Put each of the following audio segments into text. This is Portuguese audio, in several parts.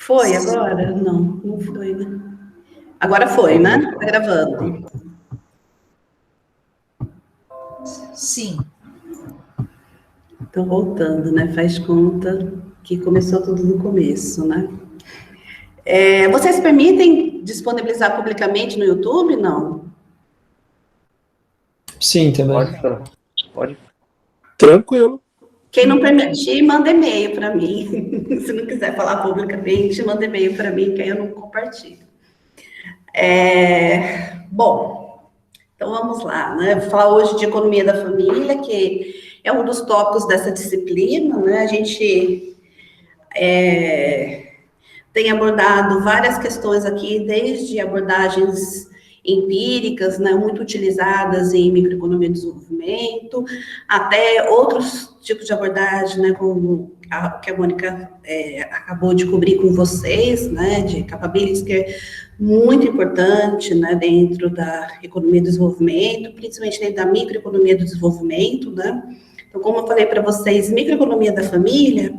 Foi agora? Não, não foi, né? Agora foi, né? Tá gravando. Sim. Então, voltando, né? Faz conta que começou tudo no começo, né? Vocês permitem disponibilizar publicamente no YouTube? Não? Sim, também. Pode. Tranquilo. Quem não permitir, manda e-mail para mim. Se não quiser falar publicamente, manda e-mail para mim, que aí eu não compartilho. Bom, então vamos lá, né? Vou falar hoje de economia da família, que é um dos tópicos dessa disciplina, né? A gente tem abordado várias questões aqui, desde abordagens empíricas, né, muito utilizadas em microeconomia e desenvolvimento, até outros tipos de abordagem, né, como a que a Mônica acabou de cobrir com vocês, né, de capabilities, que é muito importante, né, dentro da economia do desenvolvimento, principalmente dentro da microeconomia do desenvolvimento, né. Então, como eu falei para vocês, microeconomia da família,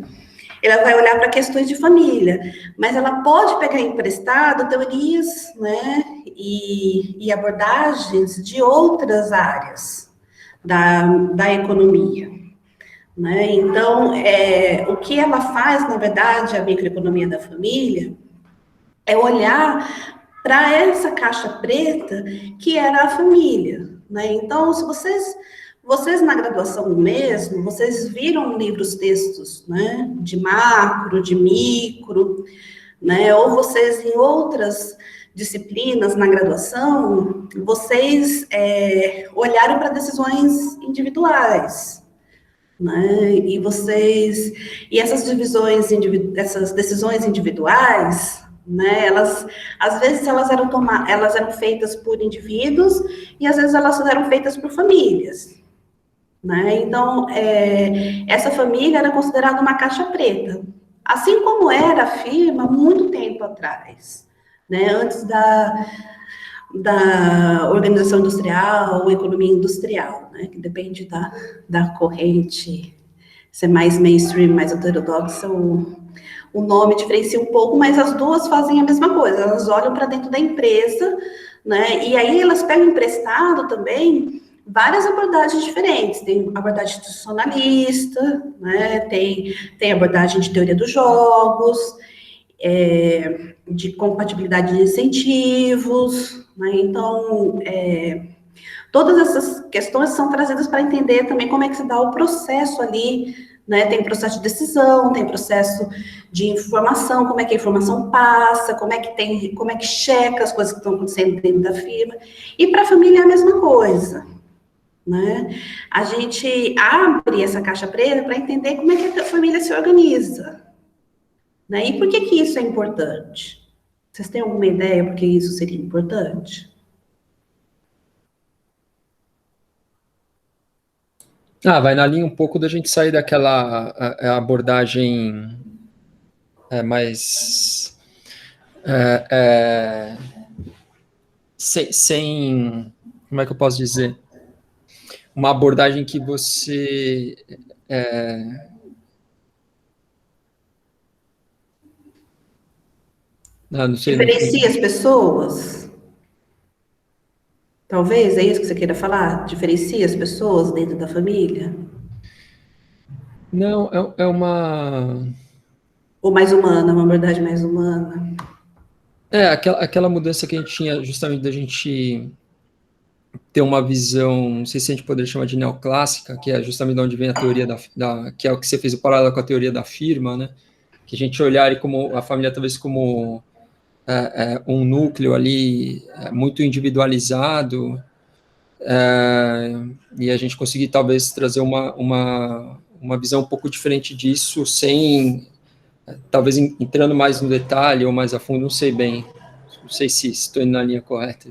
ela vai olhar para questões de família, mas ela pode pegar emprestado teorias, né, e abordagens de outras áreas da economia, né? Então, o que ela faz, na verdade, a microeconomia da família, é olhar para essa caixa preta que era a família, né? Então, se vocês na graduação mesmo, vocês viram livros textos, né, de macro, de micro, né, ou vocês em outras disciplinas na graduação, vocês olharam para decisões individuais, né, e essas decisões individuais, né, às vezes elas eram feitas por indivíduos e às vezes elas eram feitas por famílias. Né? Então, essa família era considerada uma caixa preta, assim como era a firma muito tempo atrás, né? Antes da organização industrial ou economia industrial, né? Que depende da corrente, ser mais mainstream, mais heterodoxa, o nome diferencia um pouco, mas as duas fazem a mesma coisa, elas olham para dentro da empresa, né? E aí elas pegam emprestado também várias abordagens diferentes, tem abordagem institucionalista, né? Tem abordagem de teoria dos jogos, de compatibilidade de incentivos, né? Então, todas essas questões são trazidas para entender também como é que se dá o processo ali, né? Tem processo de decisão, tem processo de informação, como é que a informação passa, como é que checa as coisas que estão acontecendo dentro da firma, e para a família é a mesma coisa. Né? A gente abre essa caixa preta para entender como é que a família se organiza. Né? E por que isso é importante? Vocês têm alguma ideia por que isso seria importante? Vai na linha um pouco da gente sair daquela abordagem mais sem, como é que eu posso dizer? Uma abordagem que você não sei, diferencia as pessoas? Talvez, é isso que você queira falar? Diferencia as pessoas dentro da família? Não, é uma... Ou mais humana, uma abordagem mais humana? Aquela mudança que a gente tinha justamente da gente ter uma visão, não sei se a gente poderia chamar de neoclássica, que é justamente de onde vem a teoria que é o que você fez o paralelo com a teoria da firma, né? Que a gente olhar como a família talvez como um núcleo ali muito individualizado, e a gente conseguir talvez trazer uma visão um pouco diferente disso, sem talvez entrando mais no detalhe ou mais a fundo, não sei bem, não sei se estou indo na linha correta.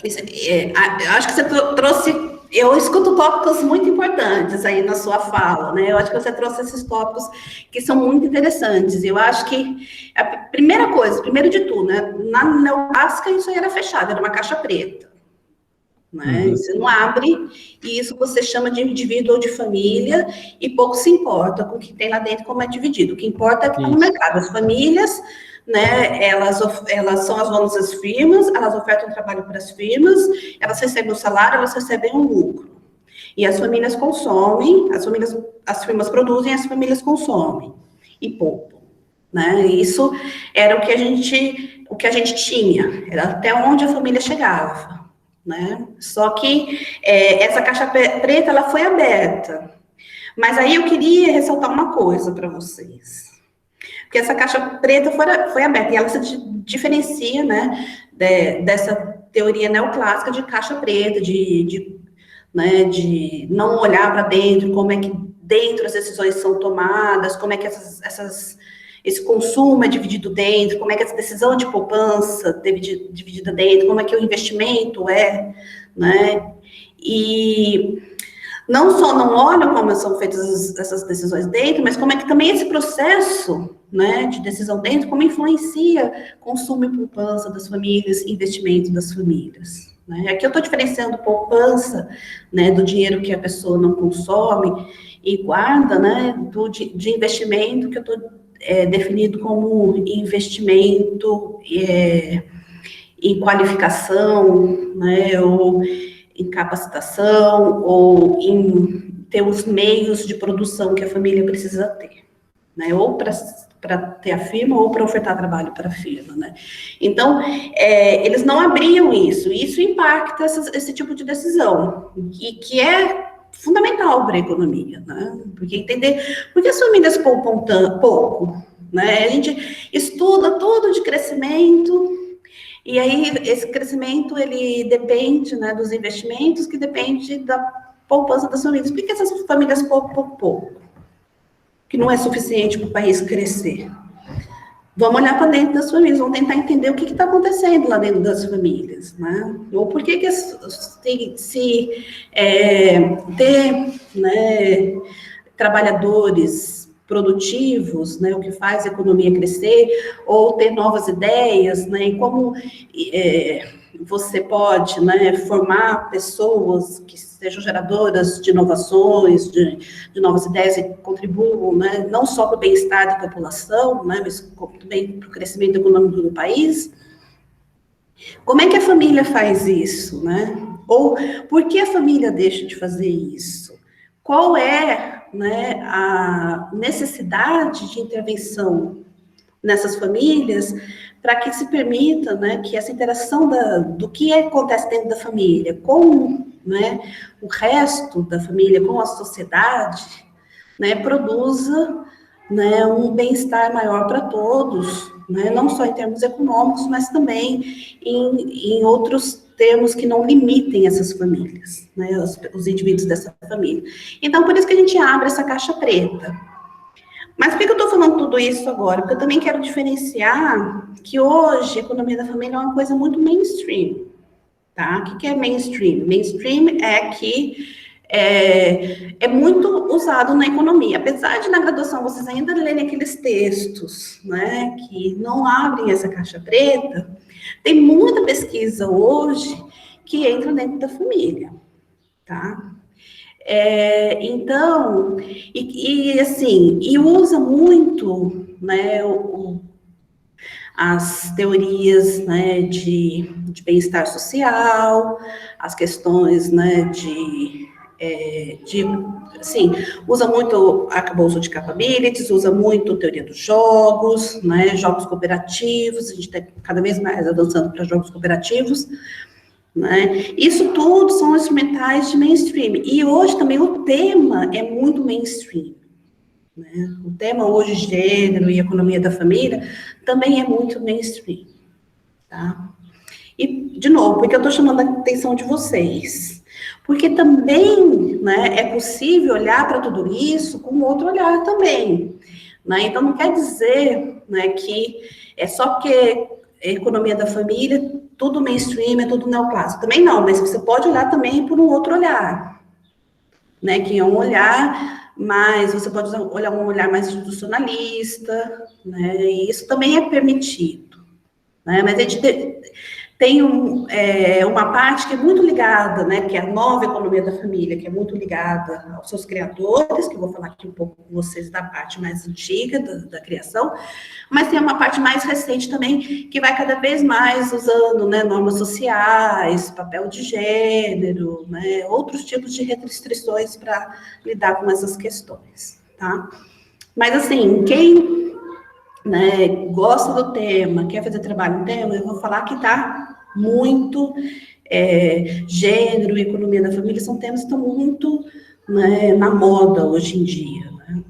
Acho que você trouxe... Eu escuto tópicos muito importantes aí na sua fala, né? Eu acho que você trouxe esses tópicos que são muito interessantes. Eu acho que a primeiro de tudo, né? Na neoclássica isso aí era fechado, era uma caixa preta. né? Você não abre, e isso você chama de indivíduo ou de família, e pouco se importa com o que tem lá dentro, como é dividido. O que importa é o que está no mercado. As famílias, né, elas são as donas das firmas, elas ofertam trabalho para as firmas, elas recebem o salário, elas recebem o lucro. E as famílias consomem, as firmas produzem, as famílias consomem, e pouco. Né? Isso era o que a gente tinha, era até onde a família chegava, né? Só que essa caixa preta, ela foi aberta, mas aí eu queria ressaltar uma coisa para vocês, porque essa caixa preta foi aberta, e ela se diferencia, né, dessa teoria neoclássica de caixa preta, né, de não olhar para dentro, como é que dentro as decisões são tomadas, como é que esse consumo é dividido dentro, como é que essa decisão de poupança é dividida dentro, como é que o investimento né? E não só não olham como são feitas essas decisões dentro, mas como é que também esse processo, né, de decisão dentro, como influencia consumo e poupança das famílias, investimento das famílias. Né? Aqui eu estou diferenciando poupança, né, do dinheiro que a pessoa não consome e guarda, né, de investimento que eu estou definido como investimento em qualificação, né, ou em capacitação, ou em ter os meios de produção que a família precisa ter, né, ou para ter a firma, ou para ofertar trabalho para a firma, né. Então, eles não abriam isso impacta esse tipo de decisão, que é fundamental para a economia, né, porque entender por que as famílias poupam pouco, né, a gente estuda tudo de crescimento, e aí esse crescimento, ele depende, né, dos investimentos, que depende da poupança das famílias. Por que essas famílias poupam pouco? Que não é suficiente para o país crescer. Vamos olhar para dentro das famílias, vamos tentar entender o que está acontecendo lá dentro das famílias, né? Ou por que ter, né, trabalhadores produtivos, né, o que faz a economia crescer, ou ter novas ideias, né, e como você pode, né, formar pessoas que sejam geradoras de inovações, de novas ideias e contribuam, né, não só para o bem-estar da população, né, mas também para o crescimento econômico do país. Como é que a família faz isso, né? Ou por que a família deixa de fazer isso? Qual é, né, a necessidade de intervenção nessas famílias para que se permita, né, que essa interação do que acontece dentro da família com, né, o resto da família, com a sociedade, né, produza, né, um bem-estar maior para todos, né, não só em termos econômicos, mas também em outros termos que não limitem essas famílias, né, os indivíduos dessa família. Então, por isso que a gente abre essa caixa preta. Mas por que eu estou falando tudo isso agora? Porque eu também quero diferenciar que hoje a economia da família é uma coisa muito mainstream, tá? O que é mainstream? Mainstream é que é muito usado na economia. Apesar de na graduação vocês ainda lerem aqueles textos, né, que não abrem essa caixa preta, tem muita pesquisa hoje que entra dentro da família, tá? Então, assim, usa muito, né, as teorias, né, de bem-estar social, as questões, né, assim, usa muito arcabouço de capabilities, usa muito teoria dos jogos, né, jogos cooperativos, a gente está cada vez mais avançando para jogos cooperativos, né? Isso tudo são instrumentais de mainstream. E hoje também o tema é muito mainstream. Né? O tema hoje, gênero e economia da família, também é muito mainstream. Tá? E, de novo, porque eu estou chamando a atenção de vocês? Porque também, né, é possível olhar para tudo isso com outro olhar também. Né? Então, não quer dizer, né, que é só porque a economia da família, tudo mainstream, é tudo neoclássico. Também não, mas você pode olhar também por um outro olhar, né? Que é um olhar mais, você pode olhar um olhar mais institucionalista, né? E isso também é permitido, né? Mas tem uma parte que é muito ligada, né, que é a nova economia da família, que é muito ligada aos seus criadores, que eu vou falar aqui um pouco com vocês da parte mais antiga da criação, mas tem uma parte mais recente também, que vai cada vez mais usando, né, normas sociais, papel de gênero, né, outros tipos de restrições para lidar com essas questões, tá? Mas, assim, quem, né, gosta do tema, quer fazer trabalho no tema, eu vou falar que está muito, gênero e economia da família são temas que estão muito, né, na moda hoje em dia, né?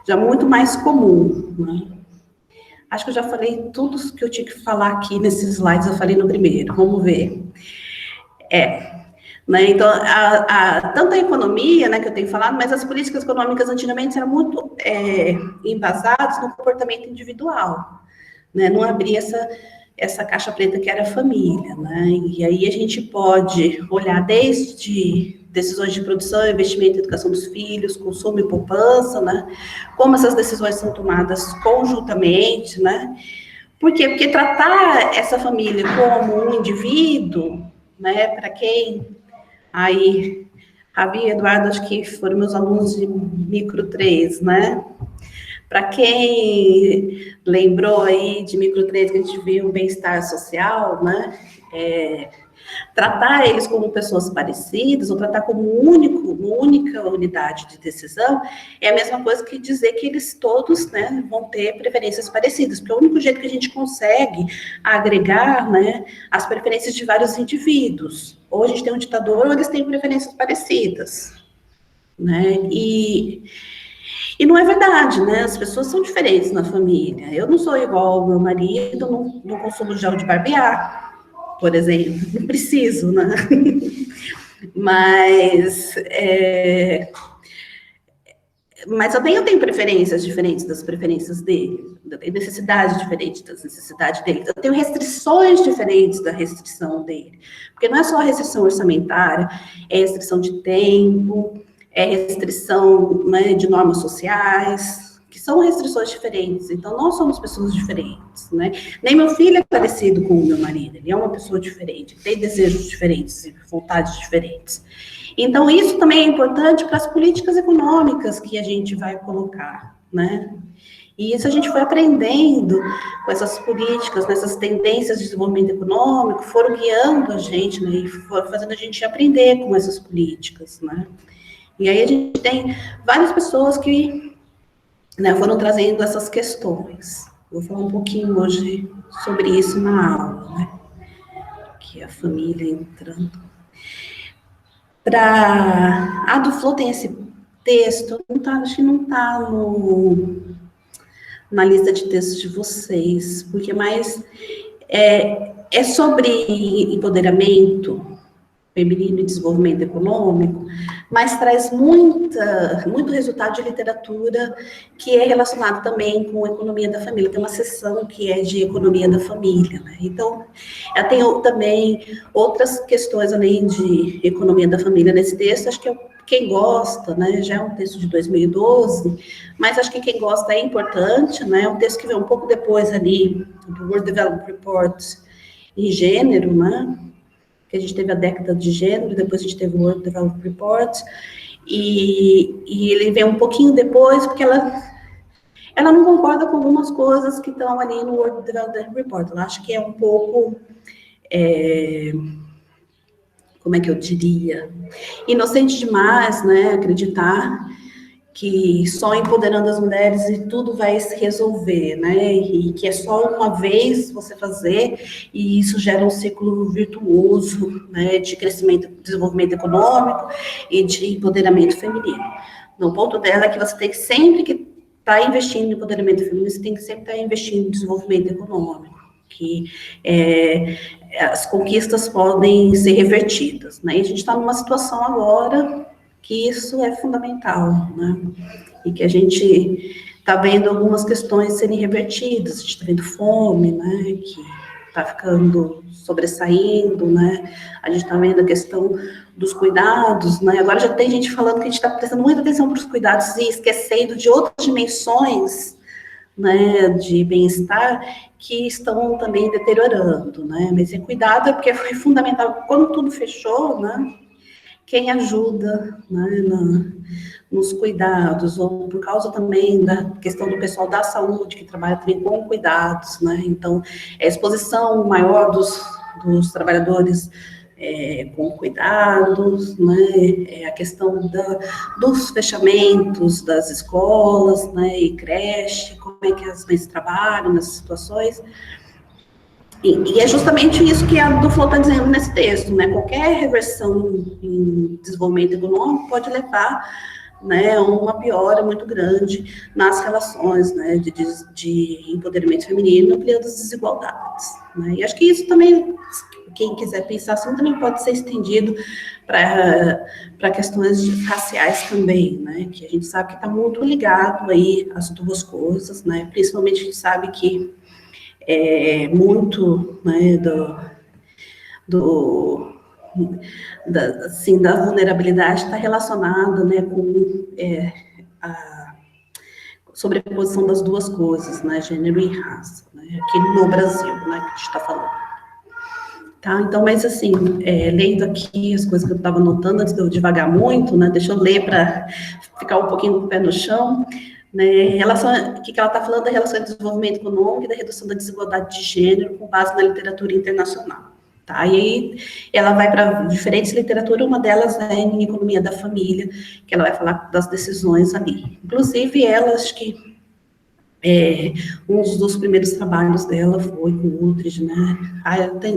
Já muito mais comum, né? Acho que eu já falei tudo que eu tinha que falar aqui nesses slides, eu falei no primeiro, vamos ver. Né, então, tanto a economia, né, que eu tenho falado, mas as políticas econômicas antigamente eram muito embasadas no comportamento individual, né, não abria essa caixa preta que era a família, né, e aí a gente pode olhar desde decisões de produção, investimento em educação dos filhos, consumo e poupança, né, como essas decisões são tomadas conjuntamente, né, por quê? Porque tratar essa família como um indivíduo, né, para quem aí, Rabi e Eduardo, acho que foram meus alunos de micro 3, né? Para quem lembrou aí de micro 3, que a gente viu o bem-estar social, né? Tratar eles como pessoas parecidas, ou tratar como uma única unidade de decisão, é a mesma coisa que dizer que eles todos, né, vão ter preferências parecidas, porque é o único jeito que a gente consegue agregar, né, as preferências de vários indivíduos. Ou a gente tem um ditador, ou eles têm preferências parecidas, né, e não é verdade, né, as pessoas são diferentes na família. Eu não sou igual ao meu marido, não consumo gel de barbear, por exemplo, não preciso, né? Mas eu tenho preferências diferentes das preferências dele, eu tenho necessidades diferentes das necessidades dele, eu tenho restrições diferentes da restrição dele, porque não é só a restrição orçamentária, é restrição de tempo, é restrição, né, de normas sociais, que são restrições diferentes, então nós somos pessoas diferentes, né? Nem meu filho é parecido com o meu marido, ele é uma pessoa diferente, tem desejos diferentes e vontades diferentes. Então isso também é importante para as políticas econômicas que a gente vai colocar, né? E isso a gente foi aprendendo com essas políticas, nessas tendências de desenvolvimento econômico, foram guiando a gente, né, e foram fazendo a gente aprender com essas políticas, né? E aí a gente tem várias pessoas que, né, foram trazendo essas questões. Vou falar um pouquinho hoje sobre isso na aula, né? Que a família entrando. A do Flow tem esse texto, acho que não está na lista de textos de vocês, porque mais é sobre empoderamento feminino e desenvolvimento econômico, mas traz muito resultado de literatura que é relacionado também com a economia da família. Tem uma seção que é de economia da família, né? Então, eu tenho também outras questões além de economia da família nesse texto, acho que quem gosta, né, já é um texto de 2012, mas acho que quem gosta é importante, né, é um texto que veio um pouco depois ali, do World Development Report em gênero, né, que a gente teve a década de gênero, depois a gente teve o World Development Report, e ele vem um pouquinho depois, porque ela não concorda com algumas coisas que estão ali no World Development Report. Ela acha que é um pouco, como é que eu diria, inocente demais, né, acreditar que só empoderando as mulheres e tudo vai se resolver, né, e que é só uma vez você fazer, e isso gera um ciclo virtuoso, né, de crescimento, desenvolvimento econômico e de empoderamento feminino. No ponto dela é que você tem que sempre que estar investindo em empoderamento feminino, você tem que sempre estar investindo em desenvolvimento econômico, que as conquistas podem ser revertidas, né, e a gente está numa situação agora que isso é fundamental, né? E que a gente está vendo algumas questões serem revertidas, a gente está vendo fome, né? Que está ficando sobressaindo, né? A gente está vendo a questão dos cuidados, né? Agora já tem gente falando que a gente está prestando muita atenção para os cuidados e esquecendo de outras dimensões, né, de bem-estar, que estão também deteriorando, né, mas cuidado, porque foi fundamental, quando tudo fechou, né, quem ajuda, né, nos cuidados, ou por causa também da questão do pessoal da saúde, que trabalha também com cuidados, né, então, a exposição maior dos trabalhadores com cuidados, né, a questão dos fechamentos das escolas, né, e creche, como é que as mães trabalham nessas situações, e é justamente isso que a Duflo está dizendo nesse texto, né, qualquer reversão em desenvolvimento econômico pode levar, né, a uma piora muito grande nas relações, né, de empoderamento feminino, ampliando as desigualdades, né, e acho que isso também, quem quiser pensar assim, também pode ser estendido para questões raciais também, né, que a gente sabe que está muito ligado aí às duas coisas, né, principalmente a gente sabe que muito, né, da vulnerabilidade está relacionada, né, com a sobreposição das duas coisas, né, gênero e raça, né, aqui no Brasil, né, que a gente está falando. Tá, então, mas assim, lendo aqui as coisas que eu estava anotando, antes de eu devagar muito, né, deixa eu ler para ficar um pouquinho com o pé no chão, né, o que ela está falando da relação de desenvolvimento econômico e da redução da desigualdade de gênero com base na literatura internacional, tá, e aí ela vai para diferentes literaturas, uma delas é em Economia da Família, que ela vai falar das decisões ali, inclusive ela, acho que um dos primeiros trabalhos dela foi com o Utrecht, né?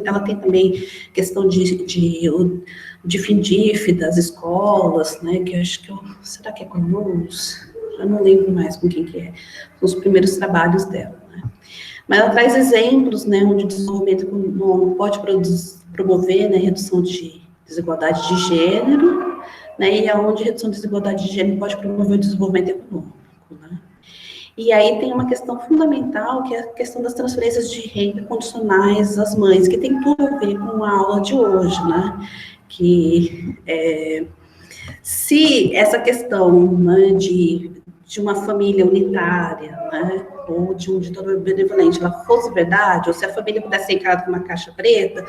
Ela tem também questão de FINDIF das escolas, né? Que eu acho que será que é com Luz? Eu não lembro mais com quem que é. Os primeiros trabalhos dela, né? Mas ela traz exemplos, né? Onde o desenvolvimento econômico pode promover, né? Redução de desigualdade de gênero, né? E aonde a redução de desigualdade de gênero pode promover o desenvolvimento econômico, né? E aí tem uma questão fundamental, que é a questão das transferências de renda condicionais às mães, que tem tudo a ver com a aula de hoje, né? Que se essa questão, né, de uma família unitária, né, ou de um ditador benevolente, ela fosse verdade, ou se a família pudesse ser encarada como uma caixa preta,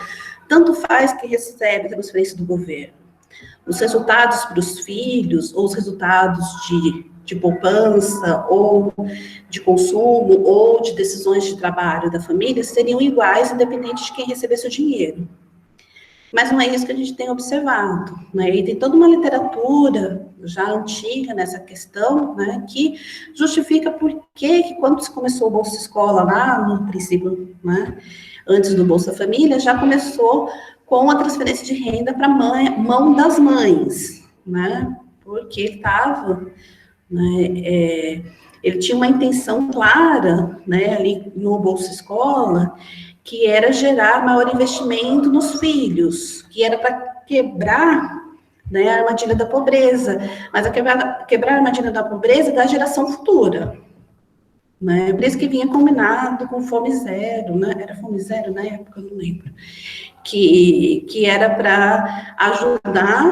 tanto faz que recebe a transferência do governo. Os resultados para os filhos, ou os resultados de poupança, ou de consumo, ou de decisões de trabalho da família, seriam iguais, independente de quem recebesse o dinheiro. Mas não é isso que a gente tem observado, né? E tem toda uma literatura já antiga nessa questão, né, que justifica por que quando se começou o Bolsa Escola lá, no princípio, né, antes do Bolsa Família, já começou com a transferência de renda para mão das mães, né? Porque ele estava, né, ele tinha uma intenção clara, né, ali no Bolsa Escola, que era gerar maior investimento nos filhos, que era para quebrar, né, a armadilha da pobreza, mas quebrar a armadilha da pobreza da geração futura, né? Por isso que vinha combinado com Fome Zero, né? Era Fome Zero na época, eu não lembro, que era para ajudar,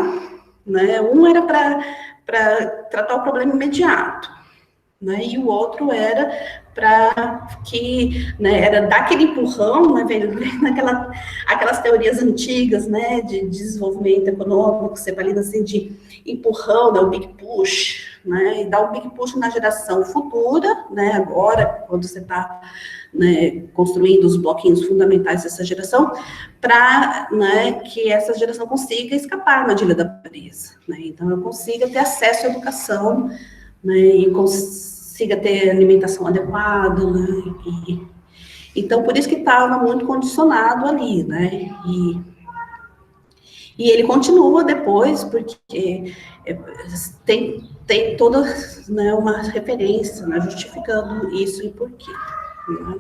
né? Um era para tratar o problema imediato, né? E o outro era para que, né, era dar aquele empurrão, né, aquelas teorias antigas, né, de desenvolvimento econômico, você vai lendo assim, de empurrão, né, o big push, né, e dar o big push na geração futura, né, agora, quando você está, né, construindo os bloquinhos fundamentais dessa geração, para, né, que essa geração consiga escapar da armadilha da pobreza, né, então eu consiga ter acesso à educação, né, e consiga ter alimentação adequada, né, então, por isso que estava muito condicionado ali, né, e ele continua depois, porque tem toda, né, uma referência, né, justificando isso e por quê, né.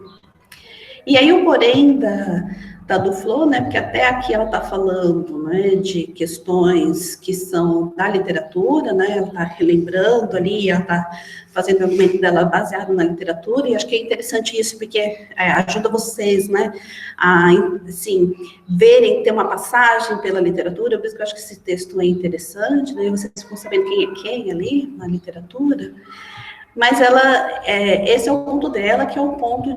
E aí o porém da Duflo, né, porque até aqui ela está falando, né, de questões que são da literatura, né, ela está relembrando ali, ela está fazendo o argumento dela baseado na literatura, e acho que é interessante isso, porque ajuda vocês, né, a, assim, verem, ter uma passagem pela literatura, por isso que eu acho que esse texto é interessante, né, vocês ficam sabendo quem é quem ali, na literatura, Mas ela, esse é o ponto dela, que é um ponto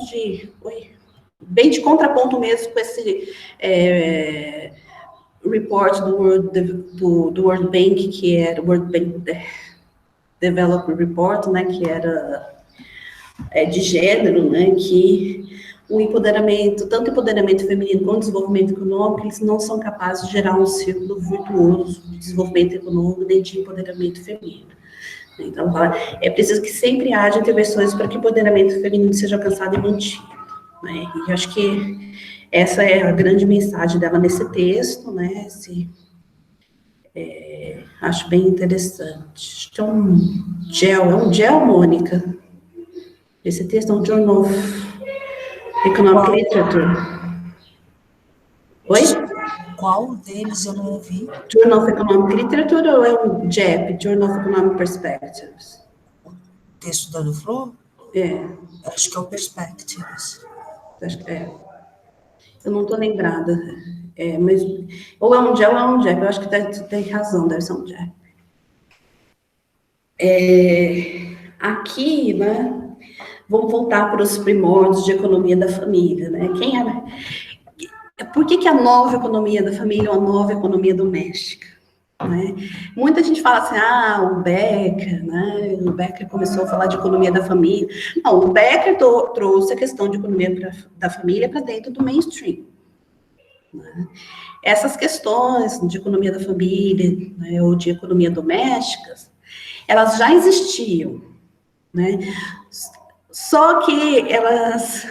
bem de contraponto mesmo com esse report do World Bank, que era o World Bank Development Report, né, que era de gênero, né, que o empoderamento, tanto empoderamento feminino quanto desenvolvimento econômico, eles não são capazes de gerar um círculo virtuoso de desenvolvimento econômico nem de empoderamento feminino. Então, é preciso que sempre haja intervenções para que o empoderamento feminino seja alcançado e mantido, né? E acho que essa é a grande mensagem dela nesse texto, né? Acho bem interessante. Então, é um gel, Mônica? Esse texto é um Journal of Economic Literature. Oi? Qual deles eu não ouvi? Journal of Economic Literature ou é um JEP, Journal of Economic Perspectives? O texto da Duflo? Acho que é o Perspectives. Acho que eu não estou lembrada. Mas, ou é um JEP ou é um JEP. Eu acho que tem razão, deve ser um JEP. Aqui, né, vamos voltar para os primórdios de economia da família, né? Por que a nova economia da família ou a nova economia doméstica? Né? Muita gente fala assim, o Becker, né? O Becker começou a falar de economia da família. Não, o Becker trouxe a questão de economia da família para dentro do mainstream. Né? Essas questões de economia da família, né, ou de economia domésticas, elas já existiam, né? Só que elas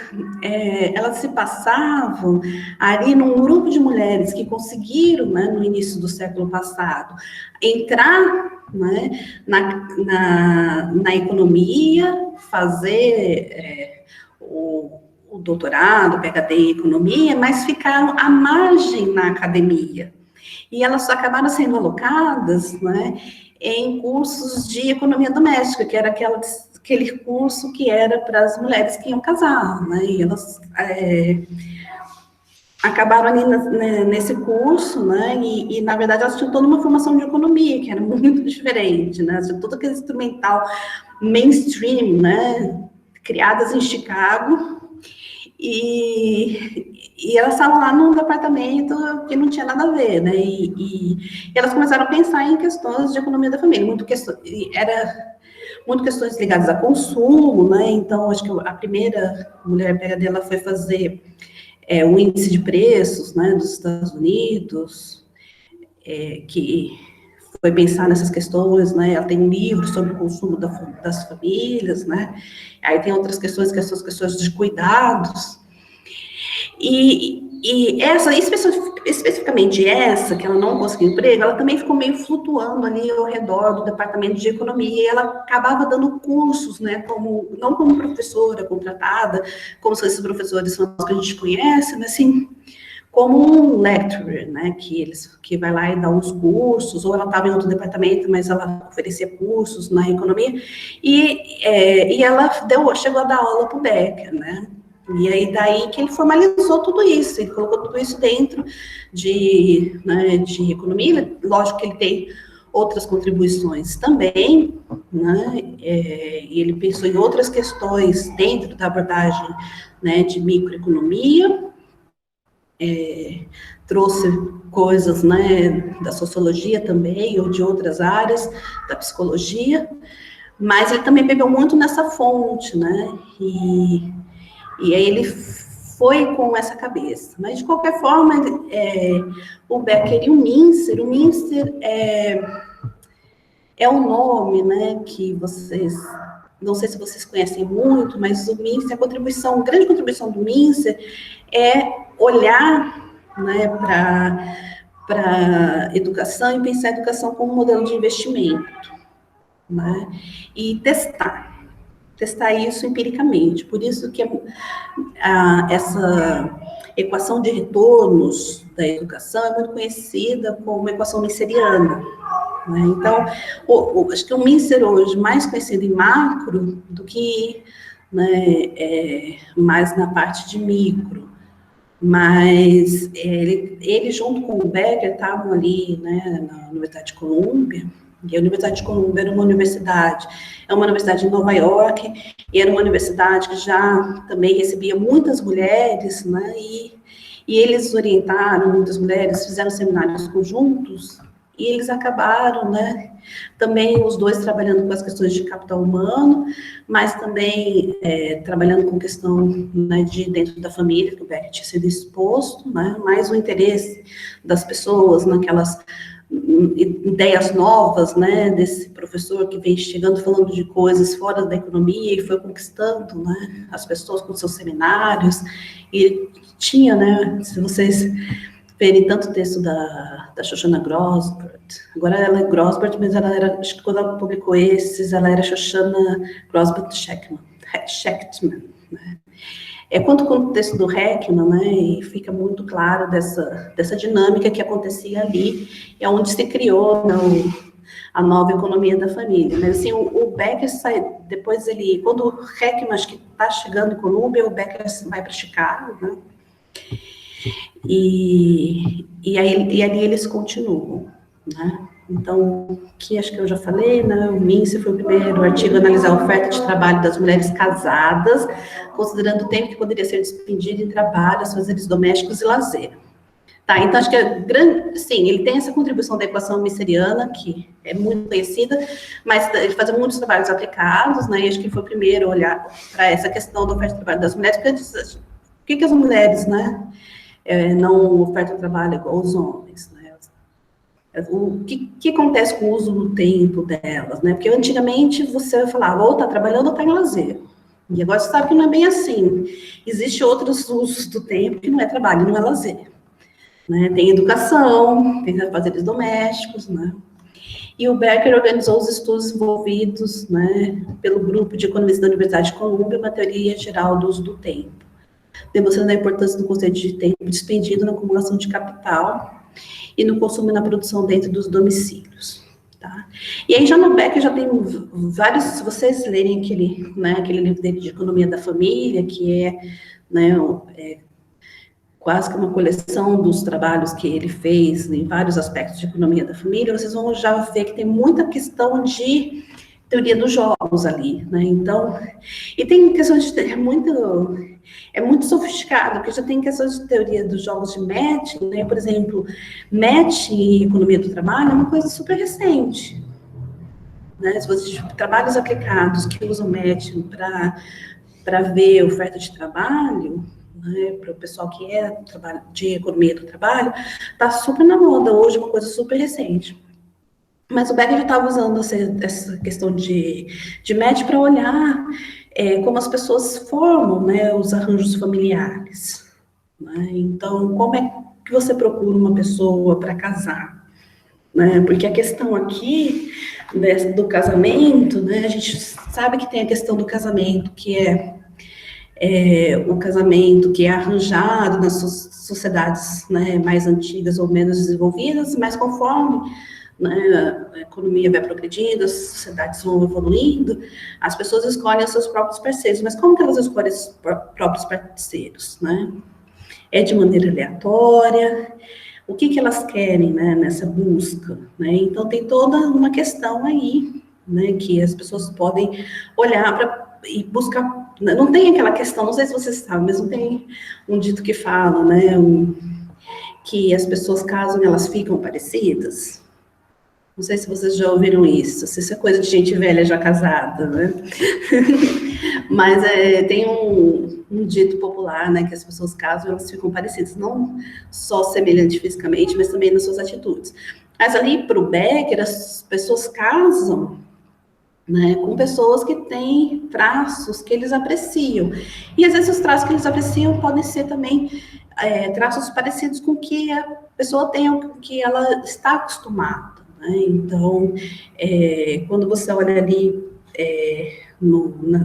se passavam ali num grupo de mulheres que conseguiram, né, no início do século passado, entrar, né, na economia, fazer o doutorado, o PhD em economia, mas ficaram à margem na academia. E elas acabaram sendo alocadas, né, em cursos de economia doméstica, que era aquele curso que era para as mulheres que iam casar, né, e elas acabaram ali nesse curso, né, e na verdade elas tinham toda uma formação de economia, que era muito diferente, né, tinha todo aquele instrumental mainstream, né, criadas em Chicago, e elas estavam lá num departamento que não tinha nada a ver, né, e elas começaram a pensar em questões de economia da família, muito questões ligadas a consumo, né, então acho que a primeira mulher pega dela foi fazer o índice de preços, né, dos Estados Unidos, que foi pensar nessas questões, né, ela tem um livro sobre o consumo das famílias, né, aí tem outras questões, que são as questões de cuidados, e essa, especificamente essa, que ela não conseguiu emprego, ela também ficou meio flutuando ali ao redor do departamento de economia, e ela acabava dando cursos, né, não como professora contratada, como são esses professores que a gente conhece, mas assim, como um lecturer, né, que vai lá e dá uns cursos, ou ela estava em outro departamento, mas ela oferecia cursos na economia, e ela chegou a dar aula para o Becker, né, e aí daí que ele formalizou tudo isso, ele colocou tudo isso dentro de economia, lógico que ele tem outras contribuições também, né, e ele pensou em outras questões dentro da abordagem, né, de microeconomia, trouxe coisas, né, da sociologia também, ou de outras áreas, da psicologia, mas ele também bebeu muito nessa fonte, né, e aí ele foi com essa cabeça. Mas, de qualquer forma, o Becker e o Mincer é um nome, né, que vocês, não sei se vocês conhecem muito, mas o Mincer, a grande contribuição do Mincer é olhar, né, para a educação e pensar a educação como um modelo de investimento, né, e testar isso empiricamente. Por isso que essa equação de retornos da educação é muito conhecida como equação minceriana. Né? Então, acho que o Mincer hoje, mais conhecido em macro do que, né, mais na parte de micro, mas ele junto com o Becker estavam ali, né, na Universidade de Colômbia, E a Universidade de Colômbia era uma universidade, é uma universidade em Nova York, e era uma universidade que já também recebia muitas mulheres, né, e eles orientaram muitas mulheres, fizeram seminários conjuntos, e eles acabaram, né, também os dois trabalhando com as questões de capital humano, mas também trabalhando com questão, né, de dentro da família, que o Beck tinha sido exposto, né, mais o interesse das pessoas naquelas ideias novas, né, desse professor que vem chegando falando de coisas fora da economia e foi conquistando, né, as pessoas com seus seminários, e tinha, né, se vocês verem tanto texto da Shoshana Grossberg, agora ela é Grossberg, mas ela era, acho que quando ela publicou esses, ela era Shoshana Grossberg Schechtman, né. Quanto com o texto do Heckman, né, e fica muito claro dessa dinâmica que acontecia ali, é onde se criou, né, a nova economia da família, né. Assim, o Becker sai, depois ele, quando o Heckman, acho que está chegando em Colômbia, o Becker vai para Chicago, né, e ali eles continuam, né. Então, que acho que eu já falei, né, o Mince foi o primeiro artigo a analisar a oferta de trabalho das mulheres casadas, considerando o tempo que poderia ser despendido em trabalho, fazeres domésticos e lazer. Tá, então acho que é grande, sim, ele tem essa contribuição da equação misseriana, que é muito conhecida, mas ele faz muitos trabalhos aplicados, né, e acho que ele foi o primeiro a olhar para essa questão da oferta de trabalho das mulheres, porque por que as mulheres, né, não ofertam trabalho igual aos homens, né? O que acontece com o uso do tempo delas, né? Porque antigamente você falava, ou está trabalhando ou está em lazer. E agora você sabe que não é bem assim. Existem outros usos do tempo que não é trabalho, não é lazer. Né? Tem educação, tem afazeres domésticos, né? E o Becker organizou os estudos envolvidos, né, pelo grupo de economistas da Universidade de Colômbia, uma teoria geral do uso do tempo, demonstrando a importância do conceito de tempo despendido na acumulação de capital e no consumo e na produção dentro dos domicílios, tá? E aí, já no Becker, já tem vários, se vocês lerem aquele livro dele de Economia da Família, que né, quase que uma coleção dos trabalhos que ele fez em vários aspectos de economia da família, vocês vão já ver que tem muita questão de teoria dos jogos ali, né? Então, e tem questões de é muito sofisticado, porque já tem questões de teoria dos jogos de matching, né? Por exemplo, matching e economia do trabalho é uma coisa super recente, né? Se você trabalhos aplicados que usam matching para ver oferta de trabalho, né, para o pessoal que de economia do trabalho, está super na moda hoje, uma coisa super recente. Mas o Becker já estava usando essa questão de match para olhar como as pessoas formam, né, os arranjos familiares. Né? Então, como é que você procura uma pessoa para casar? Né? Porque a questão aqui do casamento, né, a gente sabe que tem a questão do casamento, que o casamento que é arranjado nas sociedades, né, mais antigas ou menos desenvolvidas, mas conforme, né, a economia vai progredindo, as sociedades vão evoluindo, as pessoas escolhem os seus próprios parceiros. Mas como que elas escolhem os próprios parceiros, né? É de maneira aleatória? O que elas querem, né, nessa busca, né? Então, tem toda uma questão aí, né, que as pessoas podem olhar e buscar. Não tem aquela questão, não sei se vocês sabem, mas não tem um dito que fala, né, que as pessoas casam e elas ficam parecidas. Não sei se vocês já ouviram isso, se isso é coisa de gente velha já casada, né? Mas tem um dito popular, né, que as pessoas casam e elas ficam parecidas, não só semelhantes fisicamente, mas também nas suas atitudes. Mas ali, para o Becker, as pessoas casam, né, com pessoas que têm traços que eles apreciam. E, às vezes, os traços que eles apreciam podem ser também traços parecidos com o que a pessoa tem, com o que ela está acostumada. Então, quando você olha ali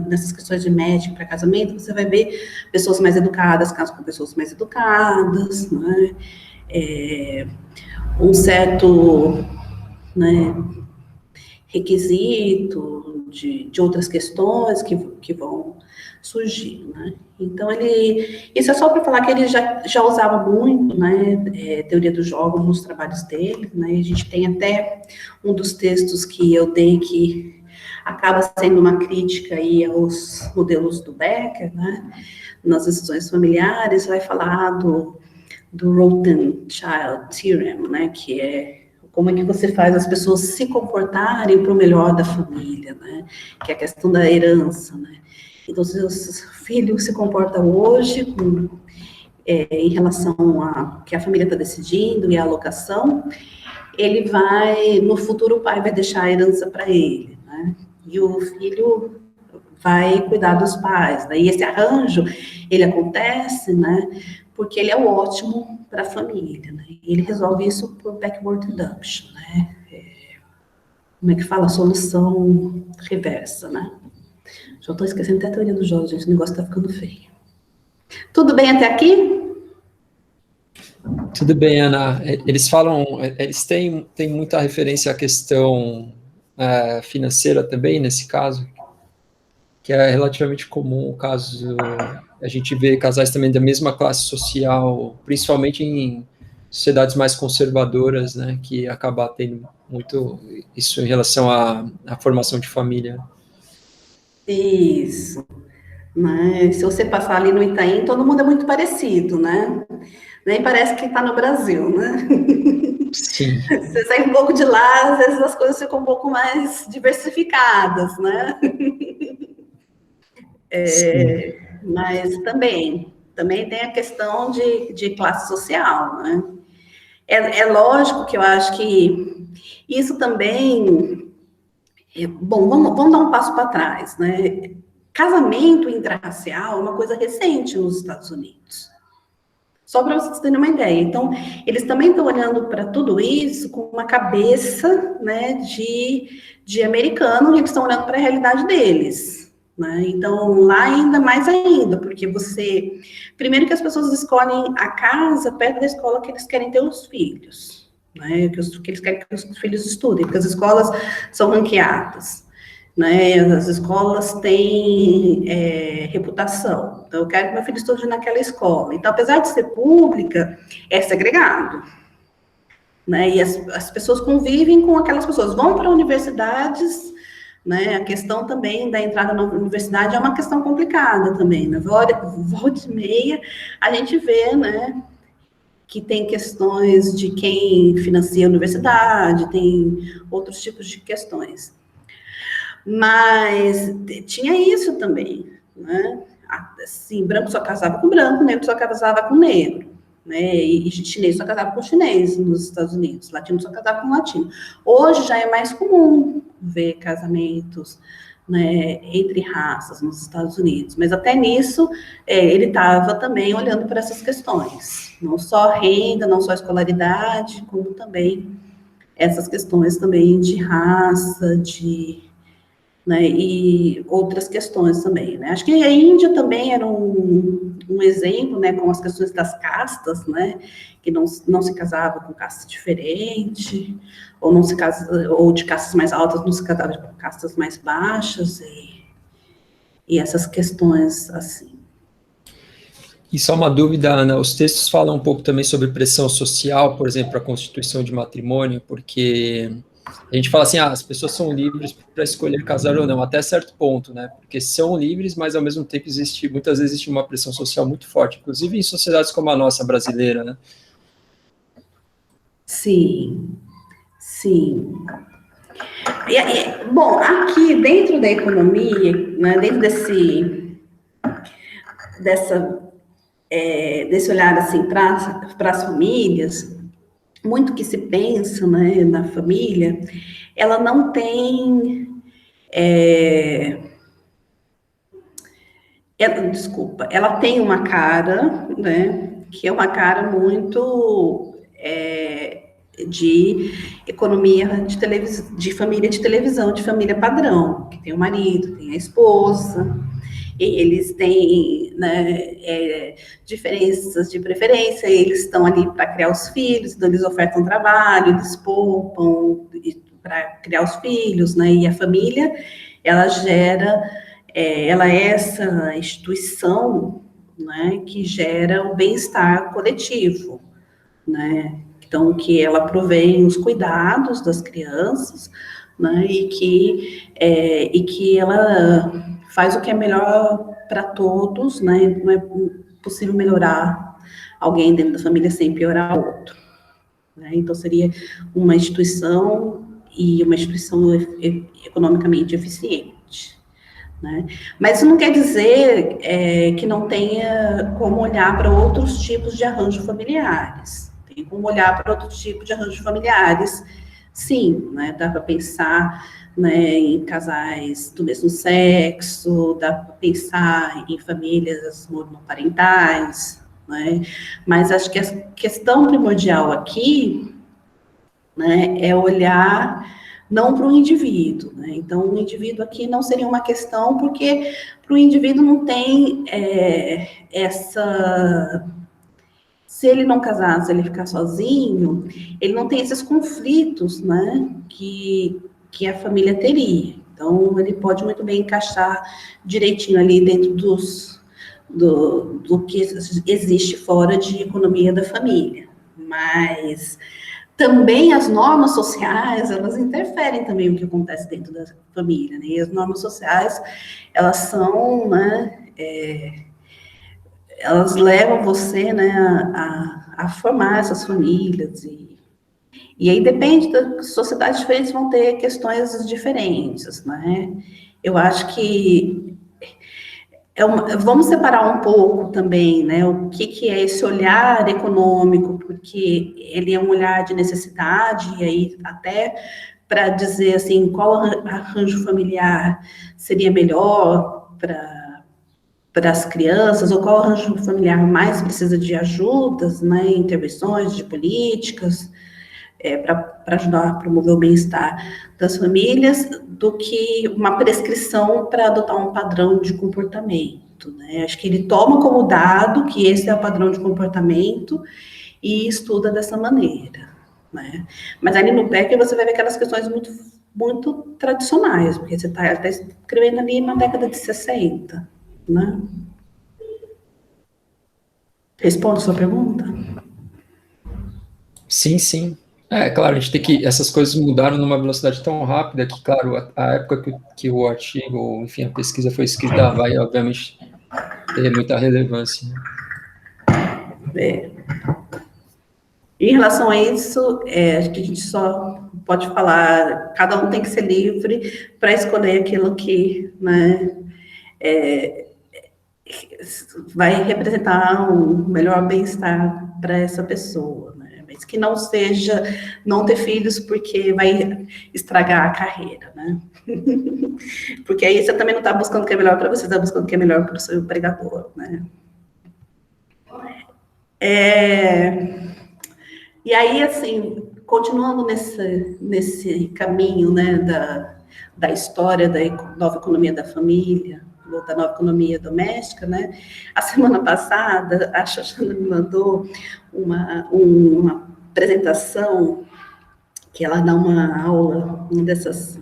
nessas questões de matching para casamento, você vai ver pessoas mais educadas casam com pessoas mais educadas, né? Um certo, né, requisito, de outras questões que vão surgir, né? Então, isso é só para falar que ele já usava muito, né, teoria dos jogos nos trabalhos dele, né? A gente tem até um dos textos que eu dei que acaba sendo uma crítica aí aos modelos do Becker, né? Nas decisões familiares, vai falar do Rothschild Theorem, né? Que é como é que você faz as pessoas se comportarem para o melhor da família, né? Que é a questão da herança, né? Então, se o filho se comporta hoje em relação a que a família está decidindo e a alocação, ele vai, no futuro, o pai vai deixar a herança para ele, né? E o filho vai cuidar dos pais, né? E esse arranjo, ele acontece, né? Porque ele é o ótimo para a família, né? E ele resolve isso por backward induction, né? Como é que fala? Solução reversa, né? Já estou esquecendo até a teoria dos jogos, gente, o negócio está ficando feio. Tudo bem até aqui? Tudo bem, Ana. Eles têm muita referência à questão financeira também, nesse caso, que é relativamente comum o caso, a gente vê casais também da mesma classe social, principalmente em sociedades mais conservadoras, né, que acaba tendo muito isso em relação à formação de família. Isso. Mas se você passar ali no Itaim, todo mundo é muito parecido, né? Nem parece que está no Brasil, né? Sim. Você sai um pouco de lá, às vezes as coisas ficam um pouco mais diversificadas, né? Mas também tem a questão de classe social, né? É lógico que eu acho que isso também... Bom, vamos dar um passo para trás, né? Casamento intrarracial é uma coisa recente nos Estados Unidos. Só para vocês terem uma ideia. Então, eles também estão olhando para tudo isso com uma cabeça, né, de americano, e eles estão olhando para a realidade deles, né? Então, lá ainda mais ainda, porque primeiro que as pessoas escolhem a casa perto da escola que eles querem ter os filhos, né? Que eles querem que os filhos estudem, porque as escolas são ranqueadas, né? As escolas têm reputação. Então, eu quero que meu filho estude naquela escola. Então, apesar de ser pública, é segregado, né? E as pessoas convivem com aquelas pessoas, vão para universidades, né? A questão também da entrada na universidade é uma questão complicada também, né? Volta e meia, a gente vê, né, que tem questões de quem financia a universidade, tem outros tipos de questões. Mas tinha isso também, né? Assim, branco só casava com branco, negro só casava com negro, né? E chinês só casava com chinês nos Estados Unidos, latino só casava com latino. Hoje já é mais comum ver casamentos, né, entre raças nos Estados Unidos, mas até nisso ele estava também olhando para essas questões, não só renda, não só escolaridade, como também essas questões também de raça, né, e outras questões também, né? Acho que a Índia também era um exemplo, né, com as questões das castas, né, que não se casava com casta diferente, ou de castas mais altas não se casava com castas mais baixas, e essas questões assim. E só uma dúvida, Ana, os textos falam um pouco também sobre pressão social, por exemplo, a constituição de matrimônio, porque a gente fala assim, as pessoas são livres para escolher casar ou não, até certo ponto, né? Porque são livres, mas ao mesmo tempo muitas vezes existe uma pressão social muito forte, inclusive em sociedades como a nossa brasileira, né? Sim. Bom, aqui dentro da economia, né, dentro desse olhar assim para as famílias, muito que se pensa, né, na família, ela não tem ela tem uma cara, né, que é uma cara muito de economia de família de televisão, de família padrão, que tem o marido, tem a esposa, e eles têm, né, diferenças de preferência, eles estão ali para criar os filhos, então eles ofertam trabalho, eles poupam, para criar os filhos, né? E a família, ela ela é essa instituição, né, que gera o bem-estar coletivo, né? Então, que ela provém os cuidados das crianças, né, e que ela faz o que é melhor para todos, né? Não é possível melhorar alguém dentro da família sem piorar o outro, né? Então, seria uma instituição e uma instituição economicamente eficiente, né? Mas isso não quer dizer que não tenha como olhar para outros tipos de arranjos familiares. Tem como olhar para outros tipos de arranjos familiares, sim, né? Dá para pensar, né, em casais do mesmo sexo, dá para pensar em famílias monoparentais, né? Mas acho que a questão primordial aqui, né, é olhar não para o indivíduo, né? Então, o indivíduo aqui não seria uma questão, porque para o indivíduo não tem se ele não casar, se ele ficar sozinho, ele não tem esses conflitos, né, que a família teria. Então, ele pode muito bem encaixar direitinho ali dentro do que existe fora de economia da família. Mas também as normas sociais, elas interferem também no que acontece dentro da família, né? E as normas sociais, elas são, né, elas levam você, né, a formar essas famílias, e aí depende das sociedades diferentes, vão ter questões diferentes, né? Eu acho que vamos separar um pouco também, né, o que é esse olhar econômico, porque ele é um olhar de necessidade, e aí até para dizer assim, qual arranjo familiar seria melhor para as crianças, ou qual arranjo familiar mais precisa de ajudas, né, intervenções de políticas, para ajudar a promover o bem-estar das famílias, do que uma prescrição para adotar um padrão de comportamento, né? Acho que ele toma como dado que esse é o padrão de comportamento e estuda dessa maneira, né? Mas ali no Becker você vai ver aquelas questões muito, muito tradicionais, porque você está escrevendo ali na década de 60, né? Respondo a sua pergunta? Sim, sim. Claro, a gente tem que. Essas coisas mudaram numa velocidade tão rápida que, claro, a época que o artigo, ou enfim, a pesquisa foi escrita vai, obviamente, ter muita relevância. Em relação a isso, acho que a gente só pode falar, cada um tem que ser livre para escolher aquilo que, né, vai representar um melhor bem-estar para essa pessoa, né? Mas que não seja não ter filhos porque vai estragar a carreira, né? Porque aí você também não está buscando o que é melhor para você, está buscando o que é melhor para o seu empregador, né? E aí, assim, continuando nesse caminho, né, da história da nova economia da família, ou da nova economia doméstica, né, a semana passada, a Xoxana me mandou uma apresentação, que ela dá uma aula, uma dessas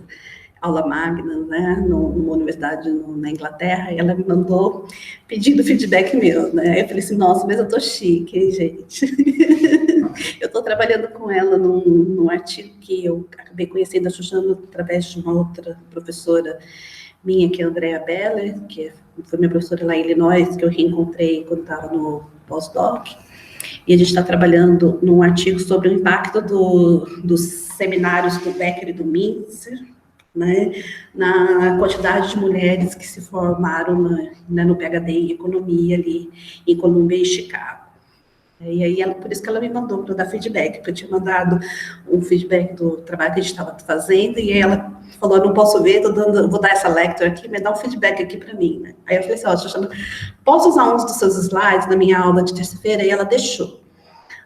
aula magna, né, numa universidade na Inglaterra, e ela me mandou pedindo feedback meu, né, eu falei assim, nossa, mas eu tô chique, hein, gente? Eu estou trabalhando com ela num artigo que eu acabei conhecendo a Xoxana através de uma outra professora minha, que é a Andrea Beller, que foi minha professora lá em Illinois, que eu reencontrei quando estava no pós-doc, e a gente está trabalhando num artigo sobre o impacto dos seminários do Becker e do Mintzer, né, na quantidade de mulheres que se formaram no PhD em economia ali em Colômbia e Chicago. E aí, por isso que ela me mandou para dar feedback, porque eu tinha mandado um feedback do trabalho que a gente estava fazendo, e aí ela falou, não posso ver, vou dar essa lecture aqui, mas dá um feedback aqui para mim, né? Aí eu falei assim, ó, Xoxana, posso usar uns dos seus slides na minha aula de terça-feira? E ela deixou,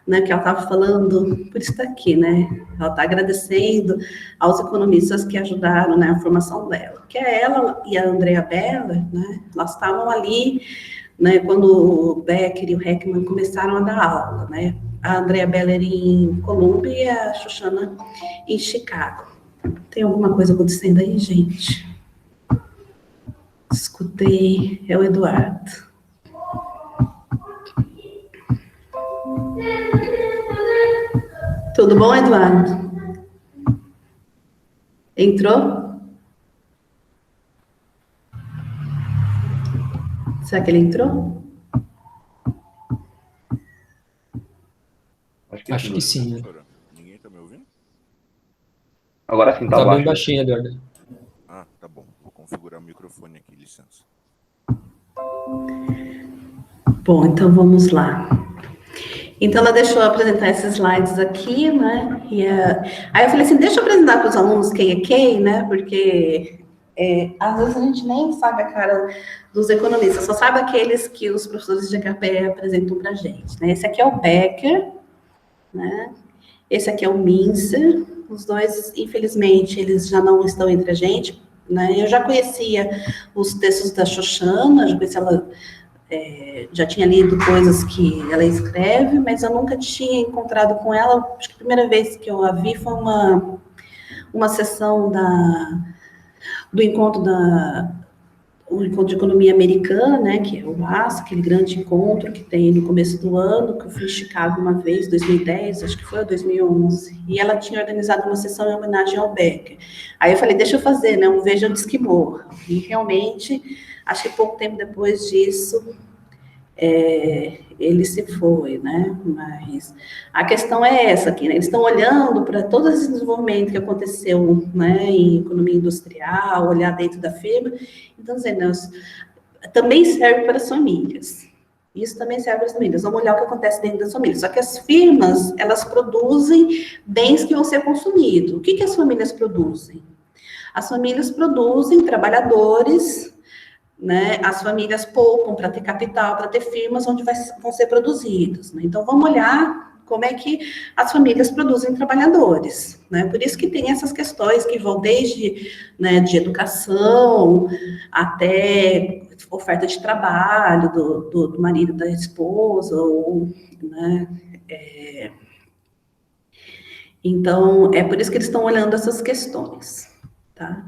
né, que ela estava falando, por isso está aqui, né? Ela está agradecendo aos economistas que ajudaram, né, a formação dela, que é ela e a Andrea Beller, né? Elas estavam ali, né, quando o Becker e o Heckman começaram a dar aula, né? A Andrea Beller em Colômbia e a Xoxana em Chicago. Tem alguma coisa acontecendo aí, gente? Escutei, é o Eduardo. Tudo bom, Eduardo? Entrou? Será que ele entrou? Acho que sim, né? Ninguém tá me ouvindo? Agora sim, tá Tá baixo. bem baixinho, Eduardo. Ah, tá bom. Vou configurar o microfone aqui, licença. Bom, então vamos lá. Então, ela deixou eu apresentar esses slides aqui, né? Aí eu falei assim, deixa eu apresentar para os alunos quem é quem, né? Porque às vezes a gente nem sabe a cara dos economistas, só sabe aqueles que os professores de HPE apresentam para a gente, né? Esse aqui é o Becker, né? Esse aqui é o Mincer. Os dois, infelizmente, eles já não estão entre a gente, né? Eu já conhecia os textos da Xoxana, já conhecia ela... já tinha lido coisas que ela escreve, mas eu nunca tinha encontrado com ela. Acho que a primeira vez que eu a vi foi uma sessão do encontro o encontro de economia americana, né, que é o ASA, aquele grande encontro que tem no começo do ano, que eu fui em Chicago uma vez, 2010, acho que foi, ou 2011, e ela tinha organizado uma sessão em homenagem ao Becker. Aí eu falei, deixa eu fazer, né, um Veja antes que morra. E realmente, acho que pouco tempo depois disso, ele se foi, né? Mas a questão é essa aqui, né? Eles estão olhando para todo esse desenvolvimento que aconteceu, né, em economia industrial, olhar dentro da firma, então dizendo, também serve para as famílias. Isso também serve para as famílias. Vamos olhar o que acontece dentro das famílias. Só que as firmas, elas produzem bens que vão ser consumidos. O que as famílias produzem? As famílias produzem trabalhadores, né? As famílias poupam para ter capital, para ter firmas onde vão ser produzidos, né? Então, vamos olhar como é que as famílias produzem trabalhadores, né? Por isso que tem essas questões que vão desde, né, de educação até oferta de trabalho do marido, da esposa, ou, né? Então, é por isso que eles estão olhando essas questões, tá?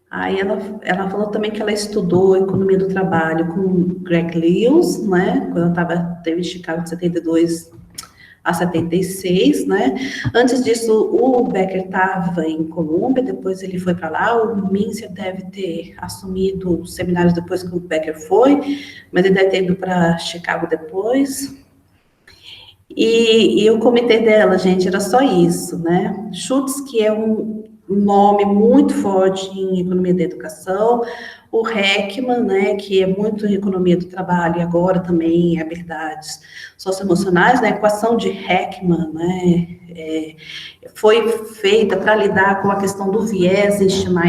Aí ela falou também que ela estudou economia do trabalho com Greg Lewis, né? Quando ela teve em Chicago de 72 a 76, né? Antes disso, o Becker estava em Colômbia, depois ele foi para lá. O Mincer deve ter assumido os seminários depois que o Becker foi, mas ele deve ter ido para Chicago depois. E o comitê dela, gente, era só isso, né? Schutz, que é um nome muito forte em economia da educação, o Heckman, né, que é muito em economia do trabalho, e agora também em habilidades socioemocionais, né, a equação de Heckman, né, foi feita para lidar com a questão do viés, estimar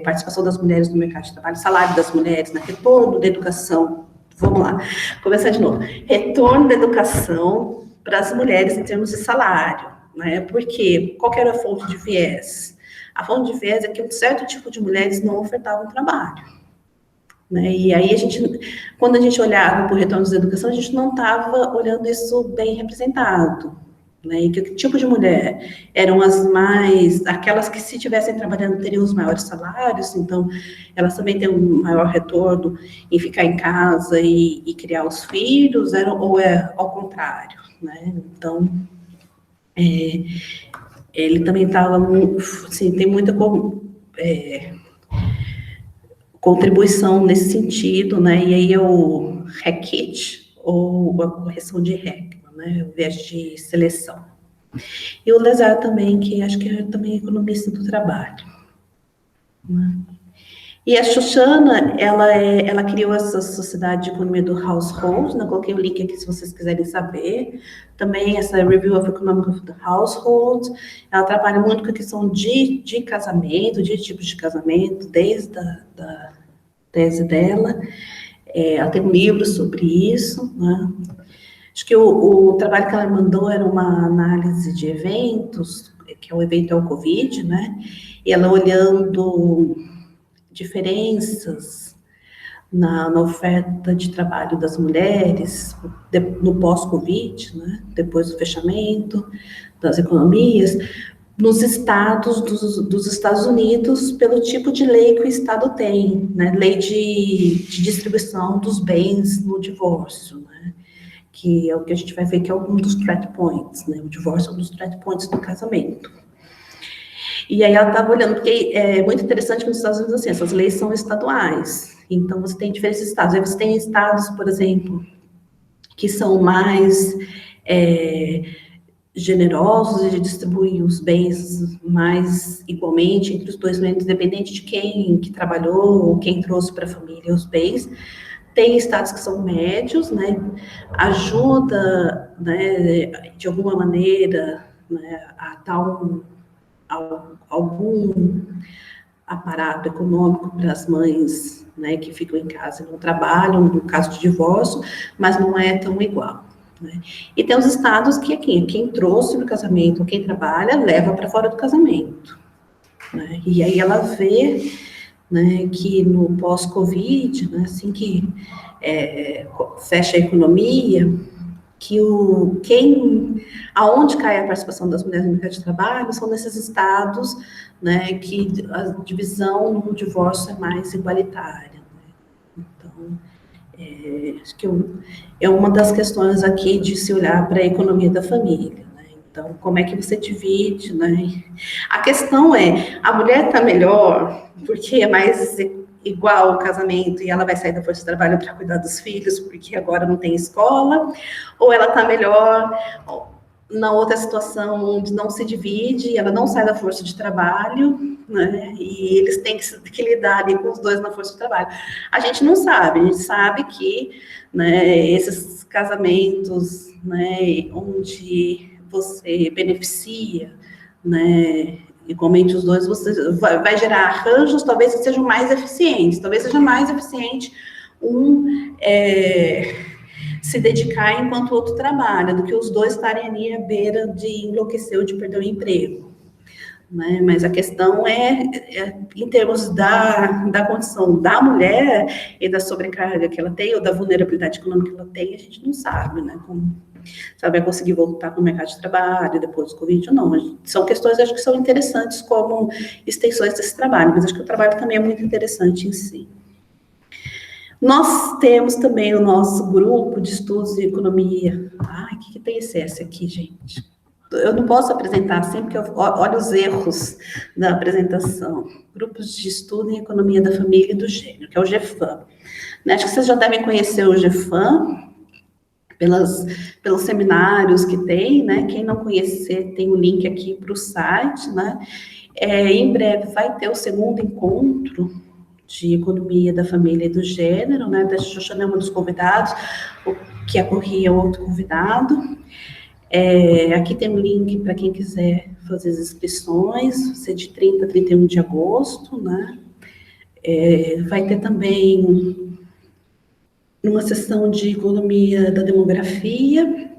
participação das mulheres no mercado de trabalho, salário das mulheres, né, retorno da educação. Vamos lá, começar de novo. Retorno da educação para as mulheres em termos de salário, né? Porque qual era a fonte de viés? A fonte de viés é que um certo tipo de mulheres não ofertavam trabalho, né? E aí quando a gente olhava para o retorno da educação, a gente não estava olhando isso bem representado, né? E que tipo de mulher eram aquelas que, se estivessem trabalhando, teriam os maiores salários, então elas também têm um maior retorno em ficar em casa e criar os filhos, ou é ao contrário, né? Então, ele também estava, assim, tem muita contribuição nesse sentido, né? E aí é o Hackett, ou a correção de Heckman, né? O viés de seleção. E o Lazar também, que acho que é também economista do trabalho, né? E a Xoxana, ela criou essa sociedade de economia do household, né? Coloquei o link aqui se vocês quiserem saber. Também essa Review of Economic of the Household. Ela trabalha muito com a questão de casamento, de tipos de casamento, desde a tese dela. Ela tem um livro sobre isso, né? Acho que o trabalho que ela mandou era uma análise de eventos, que o evento é o Covid, né? E ela olhando diferenças na oferta de trabalho das mulheres no pós-Covid, né? Depois do fechamento das economias, nos estados dos Estados Unidos pelo tipo de lei que o estado tem, né? Lei de distribuição dos bens no divórcio, né? Que é o que a gente vai ver que é um dos threat points, né? O divórcio é um dos threat points do casamento. E aí ela estava olhando, porque é muito interessante que nos Estados Unidos, assim, essas leis são estaduais, então você tem diferentes estados. Aí você tem estados, por exemplo, que são mais generosos e distribuem os bens mais igualmente entre os dois membros, independente de quem que trabalhou ou quem trouxe para a família os bens. Tem estados que são médios, né, ajuda, né, de alguma maneira, né, a dar algum aparato econômico para as mães, né, que ficam em casa e não trabalham, no caso de divórcio, mas não é tão igual. Né? E tem os estados que quem trouxe do casamento, quem trabalha, leva para fora do casamento. Né? E aí ela vê, né, que no pós-Covid, né, assim que fecha a economia, que aonde cai a participação das mulheres no mercado de trabalho são nesses estados, né, que a divisão no divórcio é mais igualitária. Né? Então, acho que é uma das questões aqui de se olhar para a economia da família. Né? Então, como é que você divide? Né? A questão é, a mulher está melhor porque é mais igual o casamento e ela vai sair da força de trabalho para cuidar dos filhos porque agora não tem escola, ou ela está melhor na outra situação onde não se divide, ela não sai da força de trabalho, né, e eles têm que lidar ali com os dois na força de trabalho. A gente não sabe, a gente sabe que, né, esses casamentos, né, onde você beneficia, né, igualmente os dois, você vai gerar arranjos, talvez que sejam mais eficientes, talvez seja mais eficiente se dedicar enquanto o outro trabalha, do que os dois estarem ali à beira de enlouquecer ou de perder o emprego. Né? Mas a questão em termos da condição da mulher e da sobrecarga que ela tem, ou da vulnerabilidade econômica que ela tem, a gente não sabe, né? Como se ela vai conseguir voltar para o mercado de trabalho depois do Covid ou não. São questões, acho que são interessantes como extensões desse trabalho, mas acho que o trabalho também é muito interessante em si. Nós temos também o nosso grupo de estudos de economia. Ai, o que tem esse S aqui, gente? Eu não posso apresentar assim, porque olha os erros da apresentação. Grupos de estudo em economia da família e do gênero, que é o GEFAM. Acho que vocês já devem conhecer o GEFAM, pelos seminários que tem, né? Quem não conhecer, tem o link aqui para o site, né? Em breve vai ter o segundo encontro de economia da família e do gênero, né? Da Xoxana é uma dos convidados, o que a Corrêa é outro convidado. Aqui tem um link para quem quiser fazer as inscrições, vai ser de 30 a 31 de agosto, né? Vai ter também uma sessão de economia da demografia,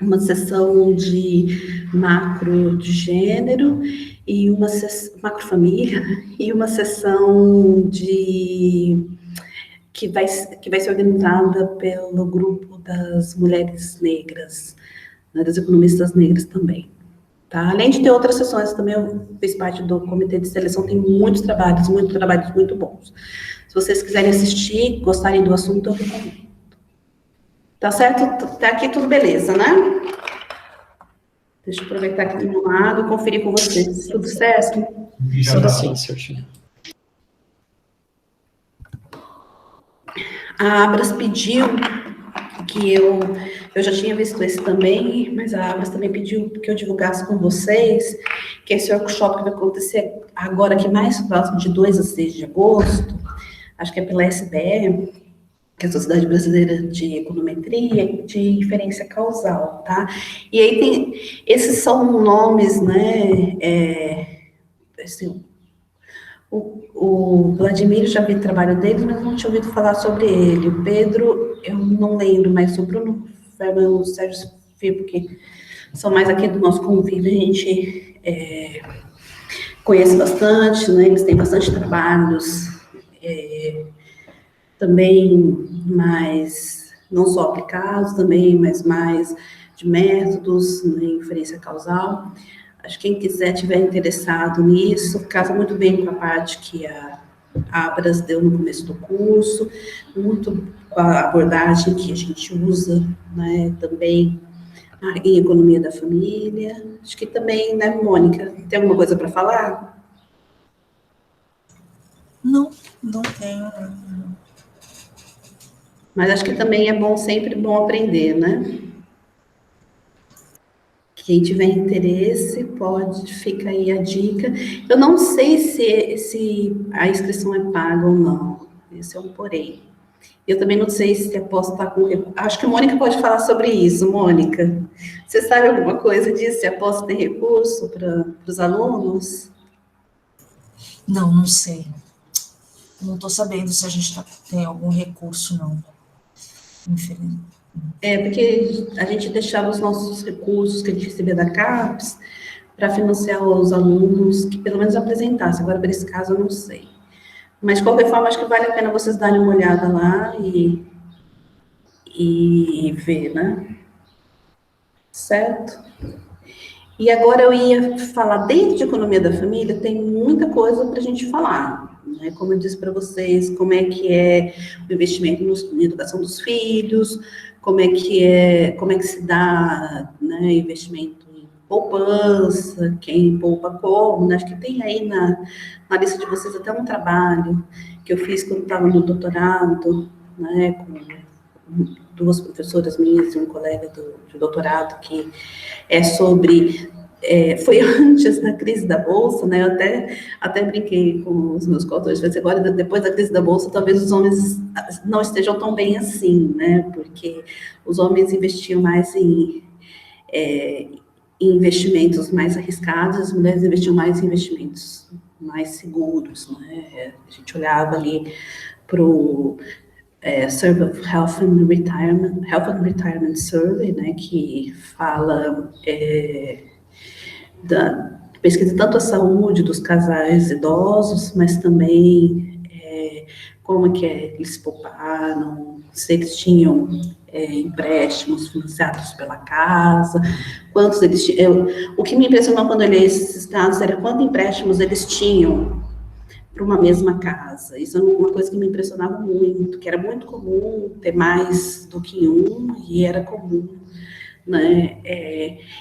uma sessão de macro de gênero, e uma macrofamília, e uma sessão que vai ser organizada pelo grupo das mulheres negras, né, das economistas negras também. Tá? Além de ter outras sessões, também eu fiz parte do comitê de seleção, tem muitos trabalhos muito bons. Se vocês quiserem assistir, gostarem do assunto, eu recomendo. Tá certo? Tá aqui tudo beleza, né? Deixa eu aproveitar aqui do meu lado e conferir com vocês. Tudo certo? Sim, certinho. A Abras pediu que eu já tinha visto esse também, mas a Abras também pediu que eu divulgasse com vocês, que esse workshop que vai acontecer agora aqui mais próximo de 2 a 6 de agosto, acho que é pela SBE, que é a Sociedade Brasileira de Econometria, de inferência causal, tá? E aí esses são nomes, né, assim, o Vladimir, eu já vi o trabalho dele, mas não tinha ouvido falar sobre ele. O Pedro, eu não lembro, mas o Bruno Ferman, o Sérgio Fio, porque são mais aqui do nosso convívio, a gente conhece bastante, né? Eles têm bastante trabalhos, também mais, não só aplicados também, mas mais de métodos, né, inferência causal. acho que quem quiser, tiver interessado nisso, casa muito bem com a parte que a Abras deu no começo do curso, muito com a abordagem que a gente usa, né, também em economia da família. Acho que também, né, Mônica, tem alguma coisa para falar? Não, não tenho. Mas acho que também é bom, sempre bom aprender, né? Quem tiver interesse, pode, fica aí a dica. Eu não sei se a inscrição é paga ou não, esse é um porém. Eu também não sei se a pós está com... Acho que a Mônica pode falar sobre isso, Mônica. Você sabe alguma coisa disso, se a pós tem recurso para os alunos? Não, não sei. Não estou sabendo se a gente tem algum recurso, não. Infelizmente. Porque a gente deixava os nossos recursos que a gente recebia da CAPES para financiar os alunos que pelo menos apresentassem. Agora, para esse caso, eu não sei. Mas, de qualquer forma, acho que vale a pena vocês darem uma olhada lá e ver, né? Certo? E agora eu ia falar, dentro de economia da família, tem muita coisa para a gente falar, né? Como eu disse para vocês, como é que é o investimento na educação dos filhos, como é que se dá, né, investimento em poupança, quem poupa como, né? Acho que tem aí na lista de vocês até um trabalho que eu fiz quando estava no doutorado, né, com duas professoras minhas e um colega de doutorado, que é sobre... foi antes da crise da Bolsa, né? Eu até brinquei com os meus coautores, falei, agora, depois da crise da Bolsa, talvez os homens não estejam tão bem assim, né? Porque os homens investiam mais em investimentos mais arriscados, as mulheres investiam mais em investimentos mais seguros, né? A gente olhava ali para o Survey of Health and Retirement Survey, né, que fala da pesquisa tanto a saúde dos casais idosos, mas também como que eles pouparam, se eles tinham empréstimos financiados pela casa, quantos eles tinham. O que me impressionou quando eu li esses dados era quantos empréstimos eles tinham para uma mesma casa. Isso é uma coisa que me impressionava muito, que era muito comum ter mais do que um, e era comum, né?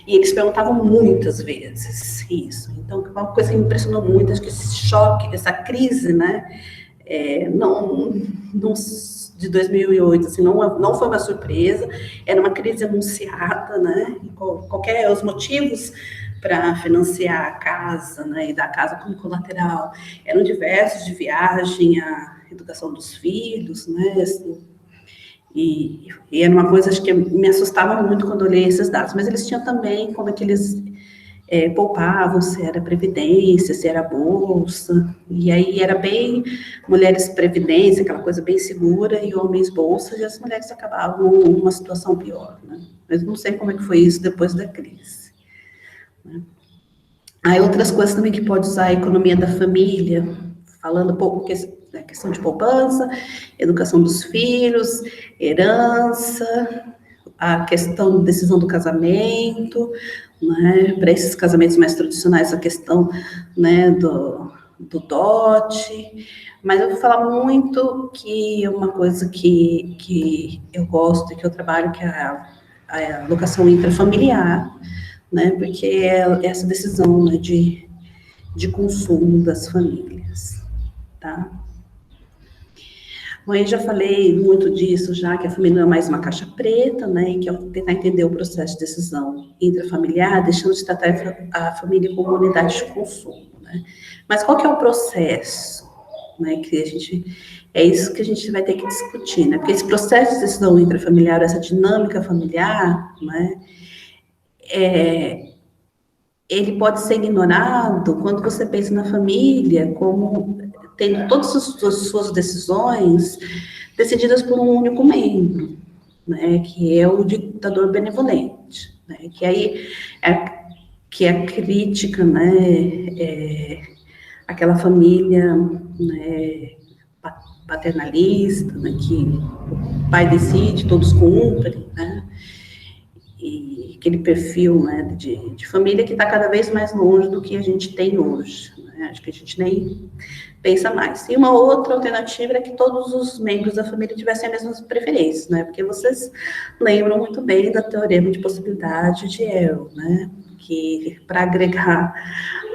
E eles perguntavam muitas vezes isso. Então, uma coisa que me impressionou muito, acho que esse choque, essa crise, né? Não de 2008, assim, não foi uma surpresa, era uma crise anunciada, né? Os motivos para financiar a casa, né, e dar a casa como colateral, eram diversos, de viagem, a educação dos filhos, né, assim, e era uma coisa, acho que me assustava muito quando eu li esses dados, mas eles tinham também como é que eles poupavam, se era previdência, se era bolsa, e aí era bem mulheres previdência, aquela coisa bem segura, e homens bolsa, e as mulheres acabavam numa situação pior, né, mas não sei como é que foi isso depois da crise. Aí outras coisas também que pode usar a economia da família, falando um pouco da questão de poupança, educação dos filhos, herança, a questão da decisão do casamento, né, para esses casamentos mais tradicionais, a questão, né, do dote, mas eu vou falar muito que uma coisa que eu gosto e que eu trabalho, que é a alocação intrafamiliar, né, porque é essa decisão, né, de consumo das famílias, tá? Bom, eu já falei muito disso, já que a família não é mais uma caixa preta, né, e que é tentar entender o processo de decisão intrafamiliar, deixando de tratar a família como unidade de consumo, né? Mas qual que é o processo, né, que é isso que a gente vai ter que discutir, né? Porque esse processo de decisão intrafamiliar, essa dinâmica familiar, né, ele pode ser ignorado quando você pensa na família como tendo todas as suas decisões decididas por um único membro, né, que é o ditador benevolente, né, que aí que é a crítica, né, aquela família, né, paternalista, né, que o pai decide, todos cumprem, né, e aquele perfil, né, de família que está cada vez mais longe do que a gente tem hoje, né? Acho que a gente nem pensa mais. E uma outra alternativa é que todos os membros da família tivessem as mesmas preferências, né? Porque vocês lembram muito bem da teorema de possibilidade de El, né? Que para agregar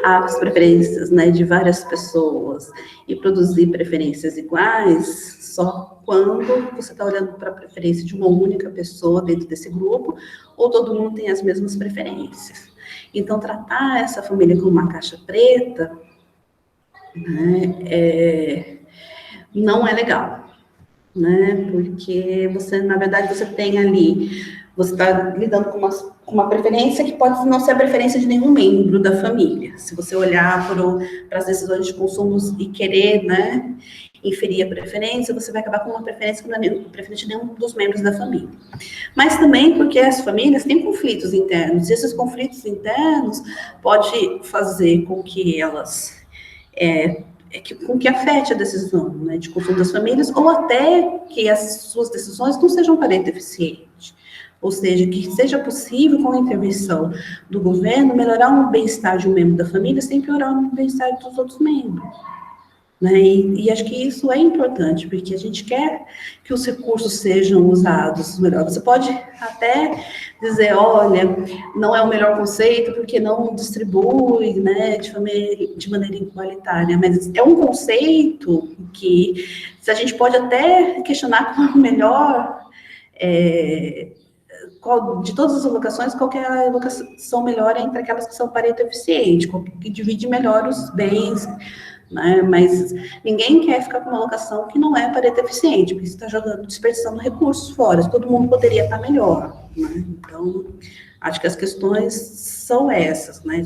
as preferências, né, de várias pessoas e produzir preferências iguais, só quando você está olhando para a preferência de uma única pessoa dentro desse grupo, ou todo mundo tem as mesmas preferências. Então, tratar essa família como uma caixa preta, né, não é legal, né? Porque você, na verdade, você tem ali, você está lidando com uma preferência que pode não ser a preferência de nenhum membro da família. Se você olhar para as decisões de consumo e querer, né, inferir a preferência, você vai acabar com uma preferência que não é preferência de nenhum dos membros da família. Mas também porque as famílias têm conflitos internos, e esses conflitos internos pode fazer com que elas com que afete a decisão, né, de consumo das famílias, ou até que as suas decisões não sejam parente eficiente. Ou seja, que seja possível, com a intervenção do governo, melhorar o bem-estar de um membro da família sem piorar o bem-estar dos outros membros. Né? E acho que isso é importante, porque a gente quer que os recursos sejam usados melhor. Você pode até dizer, olha, não é o melhor conceito, porque não distribui, né, de maneira igualitária, mas é um conceito que a gente pode até questionar qual é o melhor, de todas as alocações, qual que é a alocação melhor entre aquelas que são Pareto eficiente, que divide melhor os bens, né? Mas ninguém quer ficar com uma alocação que não é Pareto eficiente, porque você está jogando, desperdiçando recursos fora, todo mundo poderia estar melhor, né? Então, acho que as questões são essas, né?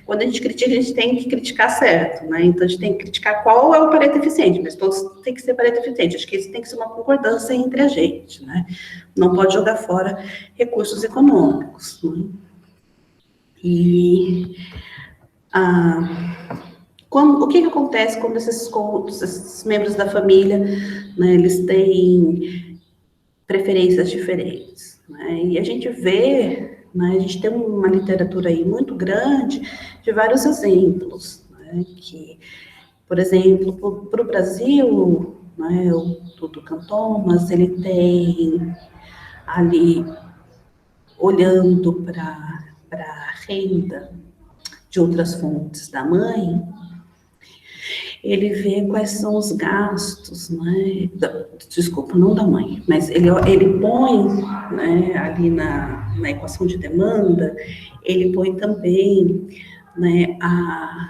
Quando a gente critica, a gente tem que criticar certo, né? Então, a gente tem que criticar qual é o Pareto eficiente, mas todos têm que ser Pareto eficiente. Acho que isso tem que ser uma concordância entre a gente, né? Não pode jogar fora recursos econômicos, né? E o que acontece quando esses membros da família, né, eles têm preferências diferentes, né? E a gente vê, né, a gente tem uma literatura aí muito grande de vários exemplos, né, que, por exemplo, para o Brasil, né, o Duncan Thomas, ele tem ali, olhando para a renda de outras fontes da mãe, ele vê quais são os gastos, né? Desculpa, não da mãe, mas ele põe, né, ali na equação de demanda, ele põe também, né, a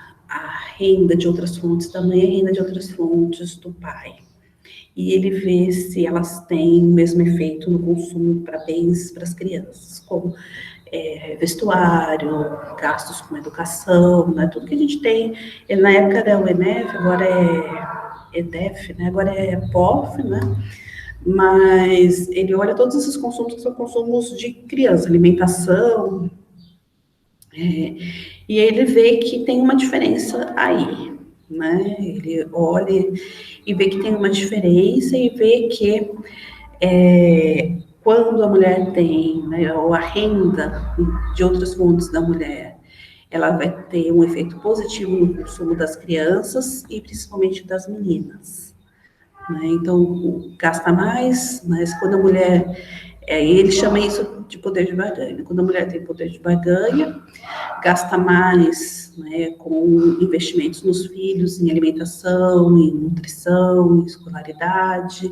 renda de outras fontes da mãe e a renda de outras fontes do pai. E ele vê se elas têm o mesmo efeito no consumo para bens para as crianças, como vestuário, gastos com educação, né? Tudo que a gente tem. Na época era o ENEF, agora é EDEF, né? Agora é POF, né? Mas ele olha todos esses consumos que são consumos de criança, alimentação, e ele vê que tem uma diferença aí, né? Ele olha e vê que tem uma diferença e vê que quando a mulher tem, né, ou a renda de outras fontes da mulher, ela vai ter um efeito positivo no consumo das crianças e principalmente das meninas, né? Então, gasta mais, mas quando a mulher, ele chama isso de poder de barganha, quando a mulher tem poder de barganha, gasta mais, né, com investimentos nos filhos, em alimentação, em nutrição, em escolaridade,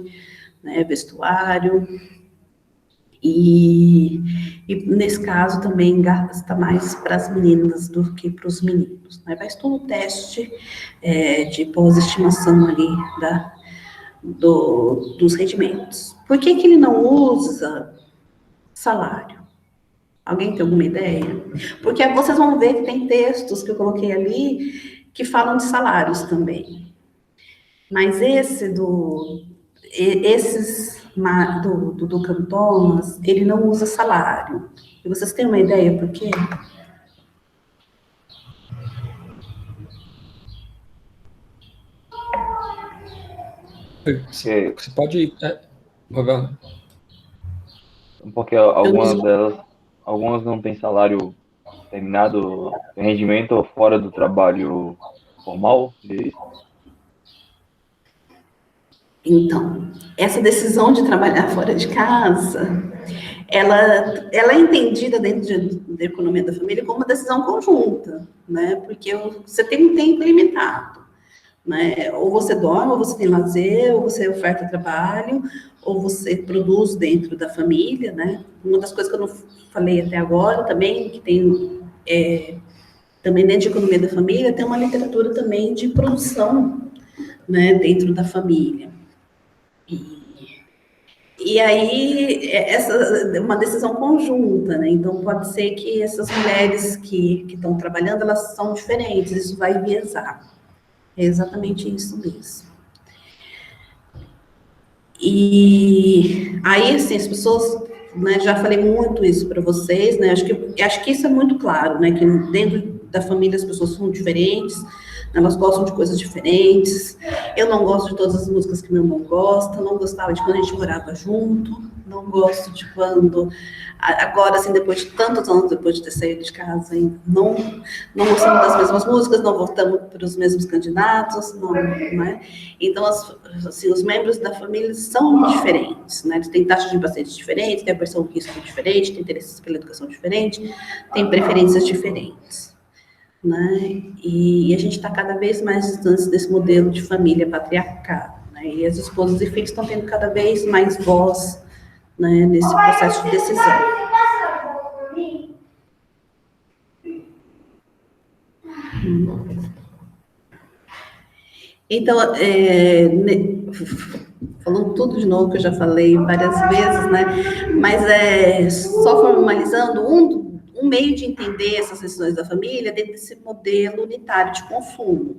né, vestuário. E nesse caso também gasta mais para as meninas do que para os meninos, né? Faz todo o teste de pós-estimação ali dos rendimentos. Por que ele não usa salário? Alguém tem alguma ideia? Porque vocês vão ver que tem textos que eu coloquei ali que falam de salários também. Mas esses do Duncan Thomas, ele não usa salário. E vocês têm uma ideia por quê? Você pode... Roberto? Porque algumas delas algumas não têm salário terminado, rendimento fora do trabalho formal deles? Então, essa decisão de trabalhar fora de casa, ela é entendida dentro da economia da família como uma decisão conjunta, né? Porque você tem um tempo limitado, né? Ou você dorme, ou você tem lazer, ou você oferta trabalho, ou você produz dentro da família, né? Uma das coisas que eu não falei até agora também, que tem também dentro de economia da família, tem uma literatura também de produção, né, dentro da família. E aí, essa é uma decisão conjunta, né? Então, pode ser que essas mulheres que estão trabalhando, elas são diferentes, isso vai enviesar. É exatamente isso mesmo. E aí, assim, as pessoas, né, já falei muito isso para vocês, né? Acho que isso é muito claro, né? Que dentro da família as pessoas são diferentes, elas gostam de coisas diferentes. Eu não gosto de todas as músicas que meu irmão gosta, não gostava de quando a gente morava junto, não gosto de quando... Agora, assim, depois de tantos anos, depois de ter saído de casa, não gostamos das mesmas músicas, não votamos para os mesmos candidatos, não, né? Então, assim, os membros da família são diferentes, né? Eles têm taxas de pacientes diferentes, têm aversão ao risco diferente, têm interesses pela educação diferente, têm preferências diferentes, né? E a gente está cada vez mais distante desse modelo de família patriarcal, né? E as esposas e filhos estão tendo cada vez mais voz, né, nesse processo de decisão. Então, falando tudo de novo, que eu já falei várias vezes, né, mas só formalizando, um meio de entender essas decisões da família dentro desse modelo unitário de consumo,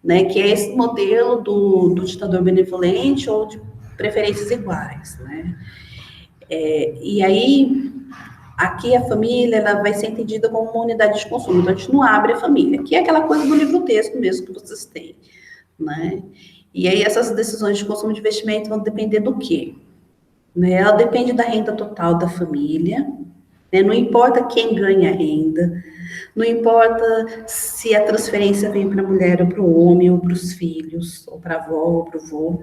né, que é esse modelo do ditador benevolente ou de preferências iguais, né. E aí, aqui a família, ela vai ser entendida como uma unidade de consumo, então a gente não abre a família, que é aquela coisa do livro-texto mesmo que vocês têm, né? E aí essas decisões de consumo de investimento vão depender do quê? Né? Ela depende da renda total da família, né? Não importa quem ganha a renda, não importa se a transferência vem para a mulher ou para o homem, ou para os filhos, ou para a avó, ou para o vô,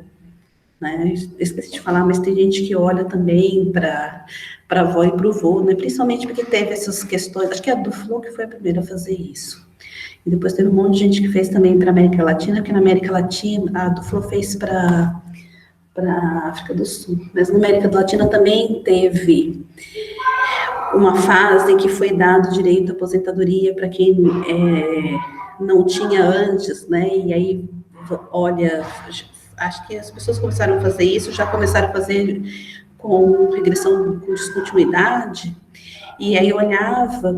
né? Esqueci de falar, mas tem gente que olha também para a avó e para o vô, né? Principalmente porque teve essas questões, acho que a Duflo que foi a primeira a fazer isso. E depois teve um monte de gente que fez também para a América Latina, porque na América Latina, a Duflo fez para a África do Sul, mas na América Latina também teve uma fase que foi dado direito à aposentadoria para quem não tinha antes, né? E aí, olha, acho que as pessoas começaram a fazer isso, já começaram a fazer com regressão com descontinuidade, e aí olhava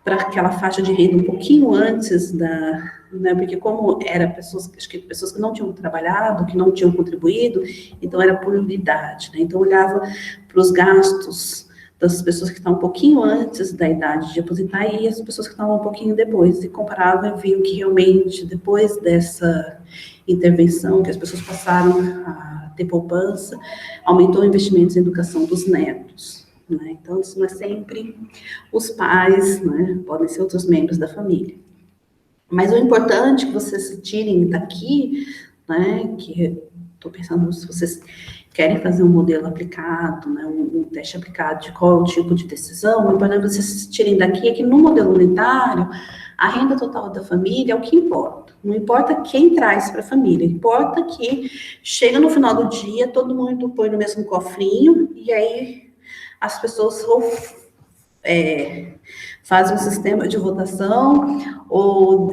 para aquela faixa de renda um pouquinho antes né, porque como era pessoas que não tinham trabalhado, que não tinham contribuído, então era por unidade, né? Então olhava para os gastos das pessoas que estão um pouquinho antes da idade de aposentar e as pessoas que estão um pouquinho depois, e comparava e viu que realmente depois dessa intervenção, que as pessoas passaram a ter poupança, aumentou investimentos em educação dos netos, né? Então, isso não é sempre os pais, né? Podem ser outros membros da família. Mas o importante que vocês tirem daqui, né, que estou pensando se vocês querem fazer um modelo aplicado, né, um teste aplicado de qual tipo de decisão, o importante que vocês tirem daqui é que no modelo unitário, a renda total da família é o que importa. Não importa quem traz para a família, importa que chega no final do dia, todo mundo põe no mesmo cofrinho, e aí as pessoas fazem um sistema de votação, ou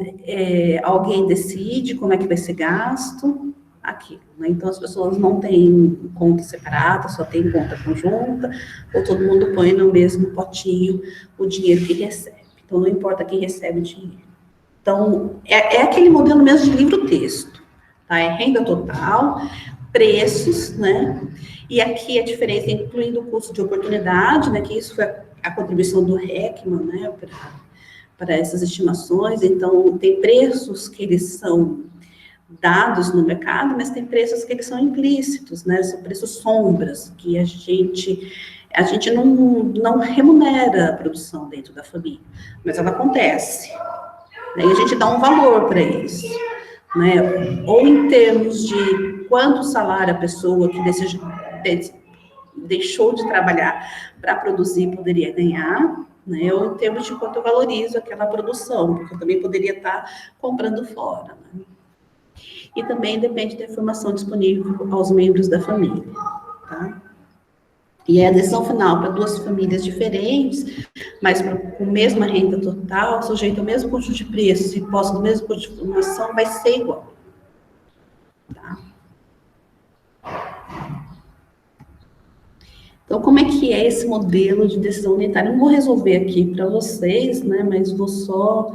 alguém decide como é que vai ser gasto, aquilo, né? Então, as pessoas não têm conta separada, só tem conta conjunta, ou todo mundo põe no mesmo potinho o dinheiro que recebe. Então, não importa quem recebe o dinheiro. Então, é aquele modelo mesmo de livro-texto, tá? É renda total, preços, né? E aqui a diferença, incluindo o custo de oportunidade, né? Que isso foi a contribuição do Heckman, né? Para essas estimações. Então, tem preços que eles são dados no mercado, mas tem preços que eles são implícitos, né? São preços sombras, que a gente A gente não remunera a produção dentro da família, mas ela acontece. Daí a gente dá um valor para isso, né? Ou em termos de quanto salário a pessoa que deixou de trabalhar para produzir poderia ganhar, né? Ou em termos de quanto eu valorizo aquela produção, porque eu também poderia estar comprando fora, né? E também depende da informação disponível aos membros da família, tá? E a decisão final para duas famílias diferentes, mas com a mesma renda total, sujeito ao mesmo conjunto de preços e posse do mesmo conjunto de informação, vai ser igual, tá? Então, como é que é esse modelo de decisão unitária? Não vou resolver aqui para vocês, né, mas vou só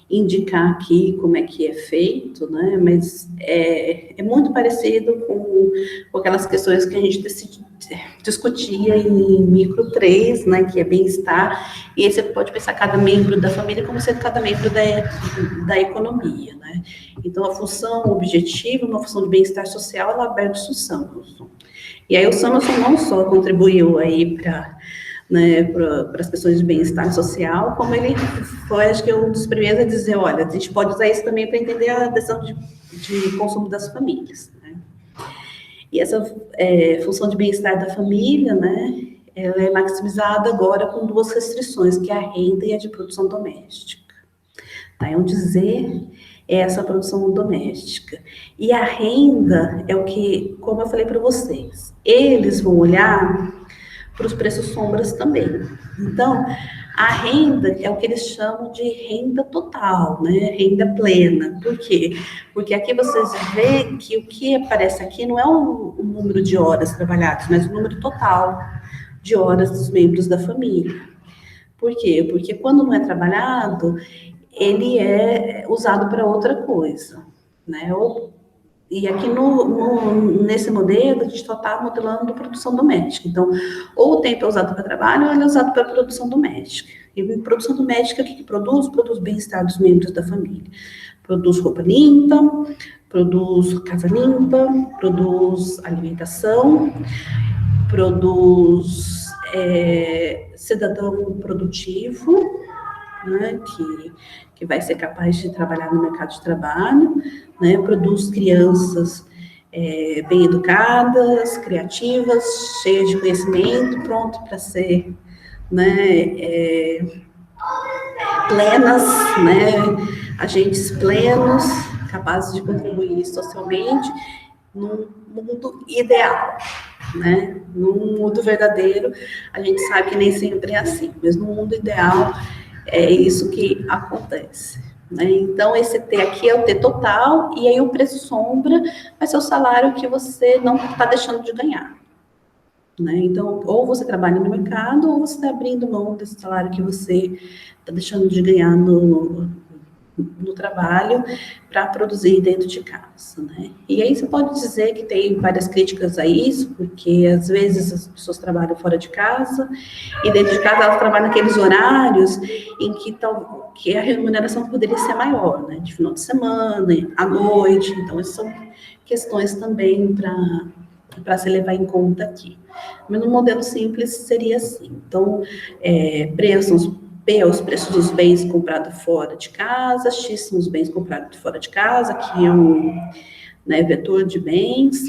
indicar aqui como é que é feito, né, mas é muito parecido com aquelas questões que a gente discutia em micro 3, né, que é bem-estar, e aí você pode pensar cada membro da família como sendo cada membro da economia, né. Então, a função objetiva, uma função de bem-estar social, ela aberta o Samuelson. E aí o Samuelson não só contribuiu aí para as questões de bem-estar social, como ele foi, acho que, um dos primeiros a dizer, olha, a gente pode usar isso também para entender a decisão de consumo das famílias, né? E essa função de bem-estar da família, né, ela é maximizada agora com duas restrições, que é a renda e a de produção doméstica. Tá? É um dizer essa produção doméstica. E a renda é o que, como eu falei para vocês, eles vão olhar para os preços sombras também. Então, a renda é o que eles chamam de renda total, né? Renda plena. Por quê? Porque aqui vocês veem que o que aparece aqui não é o número de horas trabalhadas, mas o número total de horas dos membros da família. Por quê? Porque quando não é trabalhado, ele é usado para outra coisa, né? E aqui nesse modelo, a gente só está modelando produção doméstica. Então, ou o tempo é usado para trabalho, ou ele é usado para produção doméstica. E produção doméstica, o que produz? Produz bem-estar dos membros da família. Produz roupa limpa, produz casa limpa, produz alimentação, produz cidadão produtivo, né, que vai ser capaz de trabalhar no mercado de trabalho, né, produz crianças bem educadas, criativas, cheias de conhecimento, pronto para ser, né, plenas, né, agentes plenos, capazes de contribuir socialmente num mundo ideal, né? No mundo verdadeiro, a gente sabe que nem sempre é assim, mas no mundo ideal é isso que acontece, né? Então, esse T aqui é o T total, e aí o preço sombra vai ser o salário que você não está deixando de ganhar, né? Então, ou você trabalha no mercado, ou você está abrindo mão desse salário que você está deixando de ganhar no trabalho para produzir dentro de casa, né? E aí você pode dizer que tem várias críticas a isso, porque às vezes as pessoas trabalham fora de casa e dentro de casa elas trabalham naqueles horários em que a remuneração poderia ser maior, né? De final de semana, à noite. Então, essas são questões também para se levar em conta aqui. Mas no modelo simples seria assim. Então, preços P é os preços dos bens comprados fora de casa, X são os bens comprados fora de casa, que é um, né, vetor de bens,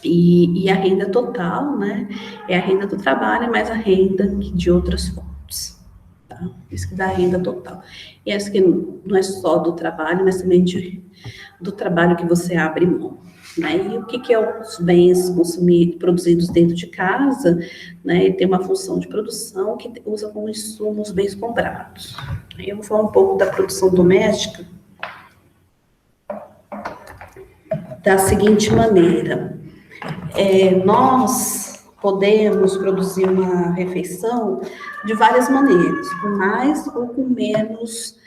e a renda total, né, é a renda do trabalho, mais a renda de outras fontes, tá? Isso que dá a renda total. E essa que não é só do trabalho, mas também do trabalho que você abre mão. Né? E o que é os bens produzidos dentro de casa, né? Tem uma função de produção que usa como insumo os bens comprados. Aí eu vou falar um pouco da produção doméstica da seguinte maneira. Nós podemos produzir uma refeição de várias maneiras, com mais ou com menos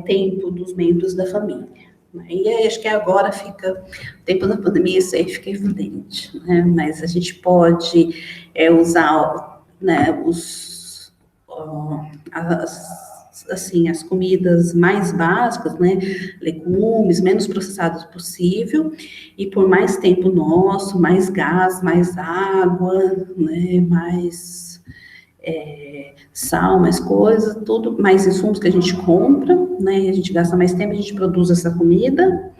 tempo dos membros da família. E aí, acho que agora fica, o tempo da pandemia, isso aí fica evidente, né? Mas a gente pode usar, né, as assim, as comidas mais básicas, né, legumes, menos processados possível, e por mais tempo nosso, mais gás, mais água, né, mais sal, mais coisas, tudo, mais insumos que a gente compra, né, a gente gasta mais tempo, a gente produz essa comida,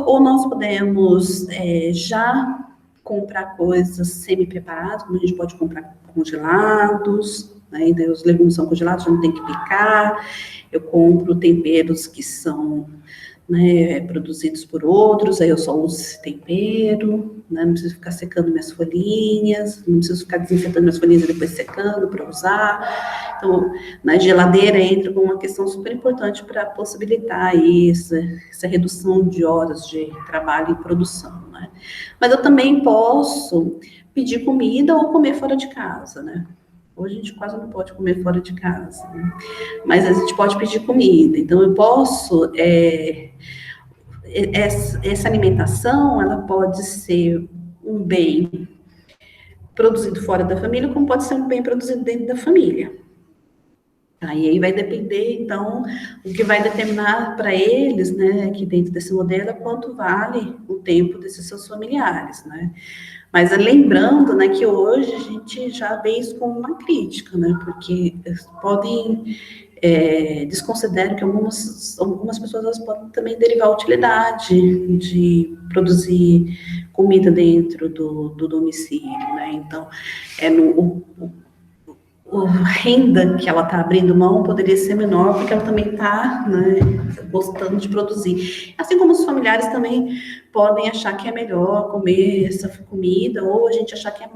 ou nós podemos já comprar coisas semi-preparadas, como a gente pode comprar congelados, né, e daí os legumes são congelados, já não tem que picar, eu compro temperos que são, né, produzidos por outros, aí eu só uso esse tempero, né, não preciso ficar secando minhas folhinhas, não preciso ficar desinfetando minhas folhinhas e depois secando para usar. Então, na geladeira entra com uma questão super importante para possibilitar isso, essa redução de horas de trabalho e produção, né. Mas eu também posso pedir comida ou comer fora de casa, né. Hoje a gente quase não pode comer fora de casa, né? Mas a gente pode pedir comida. Então, eu posso... essa alimentação, ela pode ser um bem produzido fora da família, como pode ser um bem produzido dentro da família. Aí vai depender, então, o que vai determinar para eles, né, aqui dentro desse modelo, é quanto vale o tempo desses seus familiares, né? Mas lembrando, né, que hoje a gente já vê isso como uma crítica, né, porque podem desconsideram que algumas pessoas elas podem também derivar a utilidade de produzir comida dentro do domicílio, né? Então, a renda que ela está abrindo mão poderia ser menor, porque ela também está, né, gostando de produzir. Assim como os familiares também podem achar que é melhor comer essa comida, ou a gente achar que a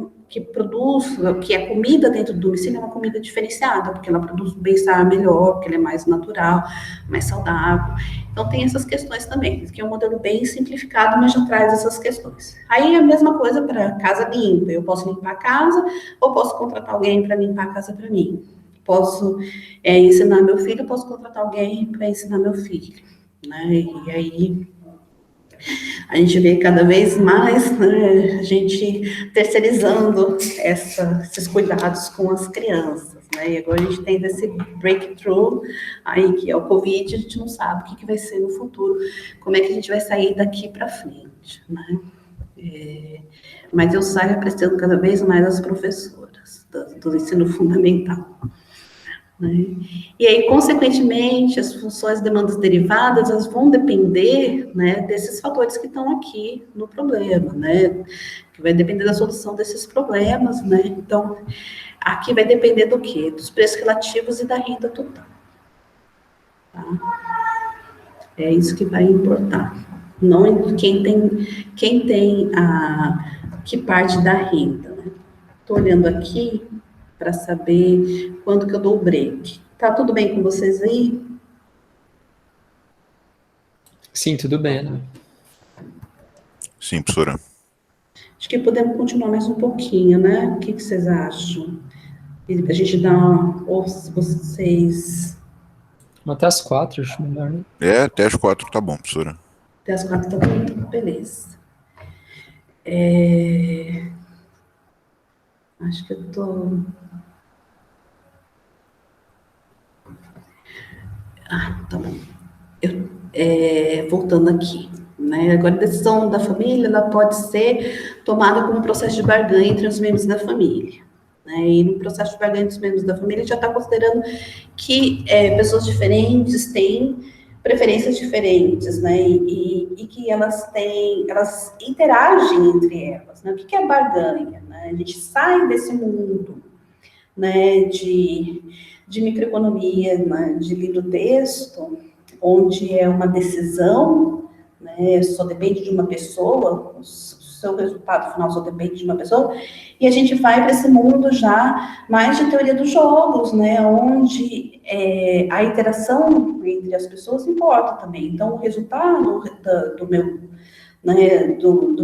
comida dentro do domicílio é uma comida diferenciada, porque ela produz um bem-estar melhor, porque ela é mais natural, mais saudável. Então, tem essas questões também, que é um modelo bem simplificado, mas já traz essas questões. Aí, a mesma coisa para casa limpa. Eu posso limpar a casa, ou posso contratar alguém para limpar a casa para mim. Posso ensinar meu filho, posso contratar alguém para ensinar meu filho, né? E aí a gente vê cada vez mais, né, a gente terceirizando esses cuidados com as crianças, né? E agora a gente tem esse breakthrough aí, que é o Covid, a gente não sabe o que vai ser no futuro, como é que a gente vai sair daqui para frente, né? Mas eu saio apreciando cada vez mais as professoras do ensino fundamental, né? E aí, consequentemente, as funções, demandas derivadas, elas vão depender, né, desses fatores que estão aqui no problema, né, que vai depender da solução desses problemas, né. Então, aqui vai depender do quê? Dos preços relativos e da renda total, tá? É isso que vai importar. Não quem tem que parte da renda, né? Estou olhando aqui para saber quando que eu dou o break. Tá tudo bem com vocês aí? Sim, tudo bem, né? Sim, professora. Acho que podemos continuar mais um pouquinho, né? O que vocês acham? A gente dá ou se vocês... Até as 4, acho melhor, né? Até as 4 tá bom, professora. Até as 4 tá bom? Beleza. Acho que eu tô... Tá bom. Voltando aqui, né? Agora, a decisão da família, ela pode ser tomada como um processo de barganha entre os membros da família, né? E no processo de barganha entre os membros da família, já está considerando que pessoas diferentes têm preferências diferentes, né? E que elas interagem entre elas, né? O que é a barganha, né? A gente sai desse mundo, né, de microeconomia, né, de livro texto, onde é uma decisão, né, só depende de uma pessoa, o seu resultado final só depende de uma pessoa, e a gente vai para esse mundo já mais de teoria dos jogos, né, onde a interação entre as pessoas importa também. Então, o resultado do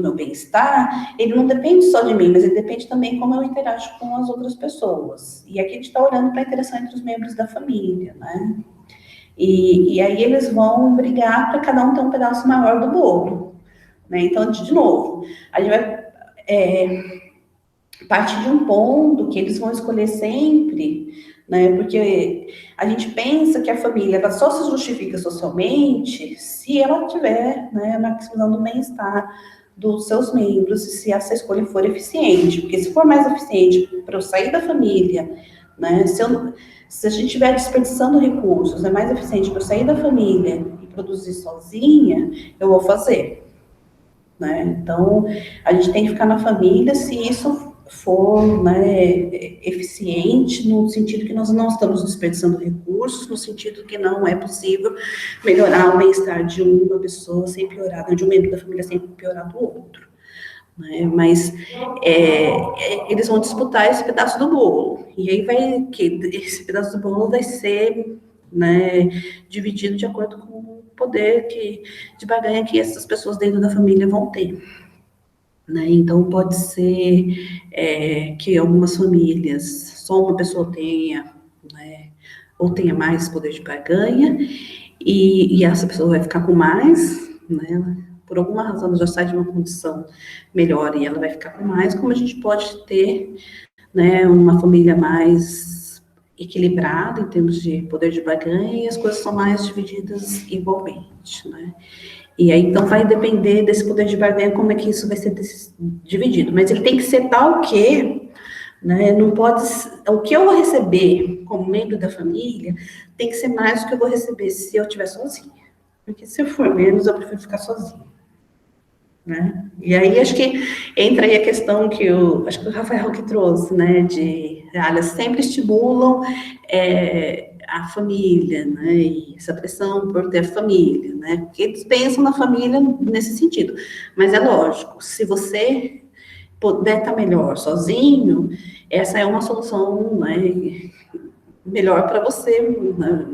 meu bem-estar, ele não depende só de mim, mas ele depende também como eu interajo com as outras pessoas. E aqui a gente está olhando para a interação entre os membros da família, né? E aí eles vão brigar para cada um ter um pedaço maior do bolo, né? Então, de novo, a gente vai partir de um ponto que eles vão escolher sempre, né? Porque a gente pensa que a família ela só se justifica socialmente se ela tiver, né, maximizando o bem-estar dos seus membros, e se essa escolha for eficiente. Porque se for mais eficiente para eu sair da família, né, se a gente estiver desperdiçando recursos, é mais eficiente para eu sair da família e produzir sozinha, eu vou fazer, né? Então, a gente tem que ficar na família se isso for, né, eficiente, no sentido que nós não estamos desperdiçando recursos, no sentido que não é possível melhorar o bem-estar de uma pessoa sem piorar, de um membro da família sem piorar do outro, né? Mas eles vão disputar esse pedaço do bolo, e aí esse pedaço do bolo vai ser, né, dividido de acordo com o poder de barganha que essas pessoas dentro da família vão ter, né? Então, pode ser que algumas famílias, só uma pessoa tenha, né, ou tenha mais poder de barganha, e essa pessoa vai ficar com mais, né? Por alguma razão, ela já sai de uma condição melhor e ela vai ficar com mais, como a gente pode ter, né, uma família mais equilibrada em termos de poder de barganha e as coisas são mais divididas igualmente, né? E aí, então, vai depender desse poder de barganha, como é que isso vai ser dividido. Mas ele tem que ser tal que, né, não pode... O que eu vou receber como membro da família tem que ser mais do que eu vou receber se eu estiver sozinha. Porque se eu for menos, eu prefiro ficar sozinha, né? E aí, acho que entra aí a questão que acho que o Rafael que trouxe, né, elas sempre estimulam a família, né, e essa pressão por ter família, né, porque eles pensam na família nesse sentido. Mas é lógico, se você puder estar melhor sozinho, essa é uma solução, né, melhor para você, né,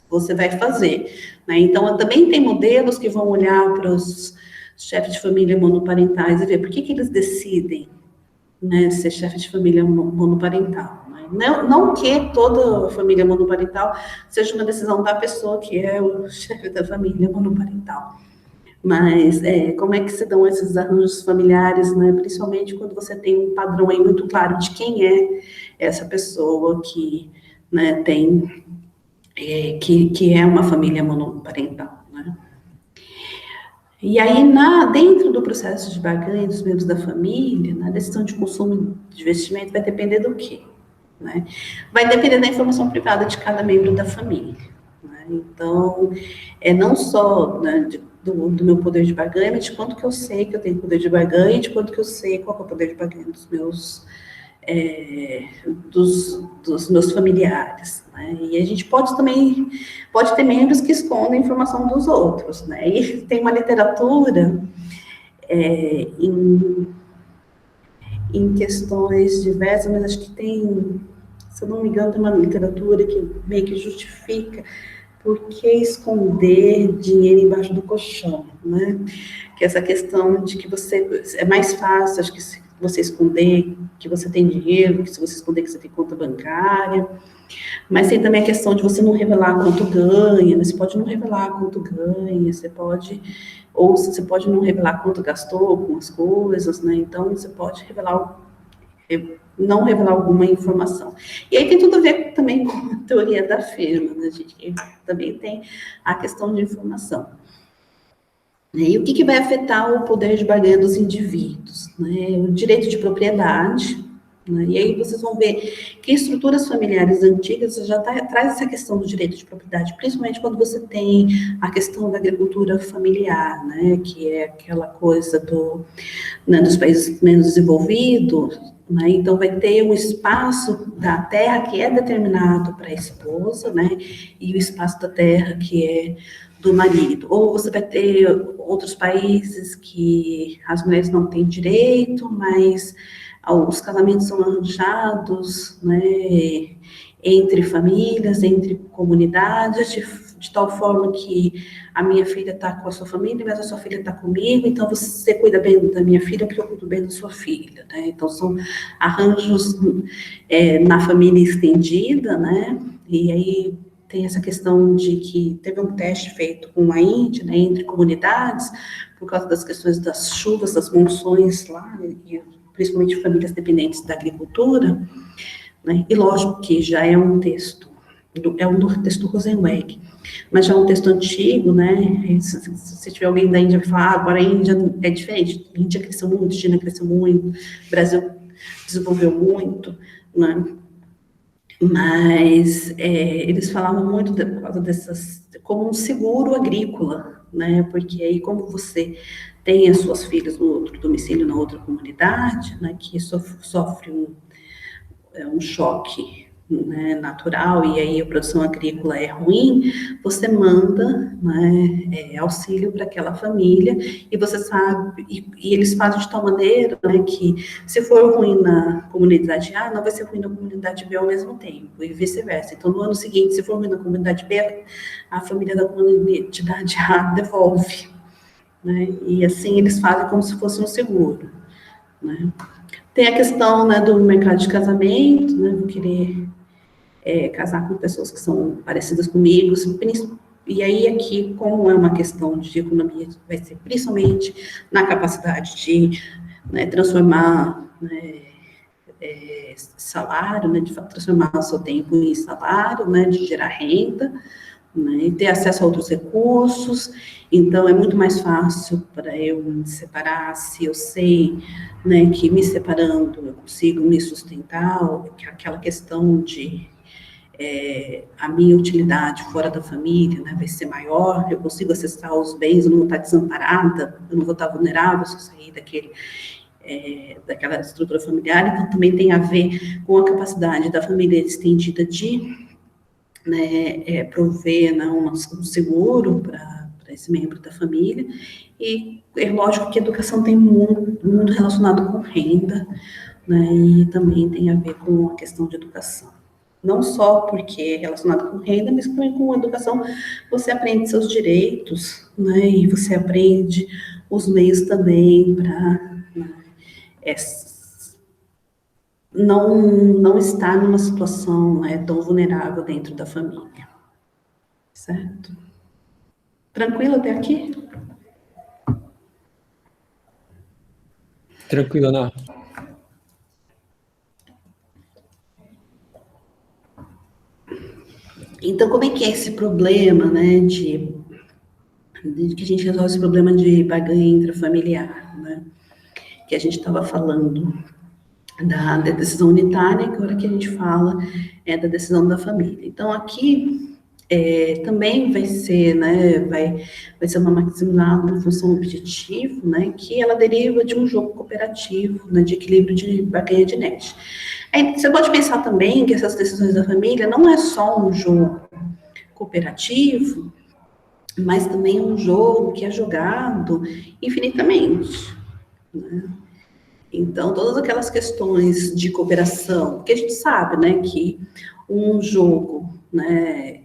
você vai fazer, né? Então, também tem modelos que vão olhar para os chefes de família monoparentais e ver por que eles decidem, né, ser chefe de família monoparental, né? Não que toda família monoparental seja uma decisão da pessoa que é o chefe da família monoparental, mas como é que se dão esses arranjos familiares, né? Principalmente quando você tem um padrão aí muito claro de quem é essa pessoa que, né, tem que é uma família monoparental, né? E aí, dentro do processo de barganha dos membros da família, na decisão de consumo de investimento, vai depender do quê, né? Vai depender da informação privada de cada membro da família, né? Então, não só, né, do meu poder de barganha, mas de quanto que eu sei que eu tenho poder de barganha, de quanto que eu sei qual que é o poder de barganha dos meus dos meus familiares, né? E a gente pode ter membros que escondem a informação dos outros, né? E tem uma literatura em questões diversas, mas acho que tem, se eu não me engano, tem uma literatura que meio que justifica por que esconder dinheiro embaixo do colchão, né? Que essa questão de que é mais fácil, acho que você esconder que você tem dinheiro, que se você esconder que você tem conta bancária, mas tem também a questão de você não revelar quanto ganha, né? Você pode não revelar quanto ganha, você pode não revelar quanto gastou com as coisas, né? Então, você pode não revelar alguma informação. E aí tem tudo a ver também com a teoria da firma, né, gente? Que também tem a questão de informação. E o que vai afetar o poder de barganha dos indivíduos, né? O direito de propriedade, né? E aí vocês vão ver que estruturas familiares antigas já traz essa questão do direito de propriedade, principalmente quando você tem a questão da agricultura familiar, né? Que é aquela coisa dos países menos desenvolvidos, né? Então, vai ter um espaço da terra que é determinado para a esposa, né? E o espaço da terra que é do marido. Ou você vai ter outros países que as mulheres não têm direito, mas os casamentos são arranjados, né, entre famílias, entre comunidades, de tal forma que a minha filha está com a sua família, mas a sua filha está comigo, então você cuida bem da minha filha, porque eu cuido bem da sua filha, né? Então, são arranjos na família estendida, né? E aí tem essa questão de que teve um teste feito com a Índia, né, entre comunidades, por causa das questões das chuvas, das monções lá, e principalmente famílias dependentes da agricultura, né? E lógico que já é um texto do Rosenweg, mas já é um texto antigo, né? Se tiver alguém da Índia que falar, agora a Índia é diferente, a Índia cresceu muito, a China cresceu muito, o Brasil desenvolveu muito, né? Mas eles falavam muito por causa dessas, como um seguro agrícola, né? Porque aí, como você tem as suas filhas no outro domicílio, na outra comunidade, né? Que sofre um choque, né, natural, e aí a produção agrícola é ruim, você manda, né, auxílio para aquela família, e você sabe, e eles fazem de tal maneira, né, que se for ruim na comunidade A, não vai ser ruim na comunidade B ao mesmo tempo, e vice-versa. Então, no ano seguinte, se for ruim na comunidade B, a família da comunidade A devolve, né, e assim eles fazem como se fosse um seguro, né. Tem a questão, né, do mercado de casamento, né, vou querer casar com pessoas que são parecidas comigo, e aí aqui, como é uma questão de economia, vai ser principalmente na capacidade de, né, transformar, né, salário, né, de transformar o seu tempo em salário, né, de gerar renda, né, e ter acesso a outros recursos. Então, é muito mais fácil para eu me separar se eu sei, né, que me separando eu consigo me sustentar, aquela questão de a minha utilidade fora da família, né, vai ser maior, eu consigo acessar os bens, eu não vou estar desamparada, eu não vou estar vulnerável se eu sair daquela estrutura familiar. Então, também tem a ver com a capacidade da família estendida de, né, prover, né, um seguro para esse membro da família. E é lógico que a educação tem muito relacionado com renda, né, e também tem a ver com a questão de educação. Não só porque é relacionado com renda, mas também com educação, você aprende seus direitos, né, e você aprende os meios também para, né, não estar numa situação, né, tão vulnerável dentro da família. Certo? Tranquilo até aqui? Tranquilo, Ana. Então, como é que é esse problema, né, de que a gente resolve esse problema de barganha intrafamiliar, né, que a gente estava falando da decisão unitária, que agora que a gente fala da decisão da família. Então, aqui também vai ser, né, vai ser uma maximizada função objetivo, né, que ela deriva de um jogo cooperativo, né, de equilíbrio de barganha de net. Aí, você pode pensar também que essas decisões da família não é só um jogo cooperativo, mas também um jogo que é jogado infinitamente, né? Então, todas aquelas questões de cooperação, porque a gente sabe, né, que um jogo, né,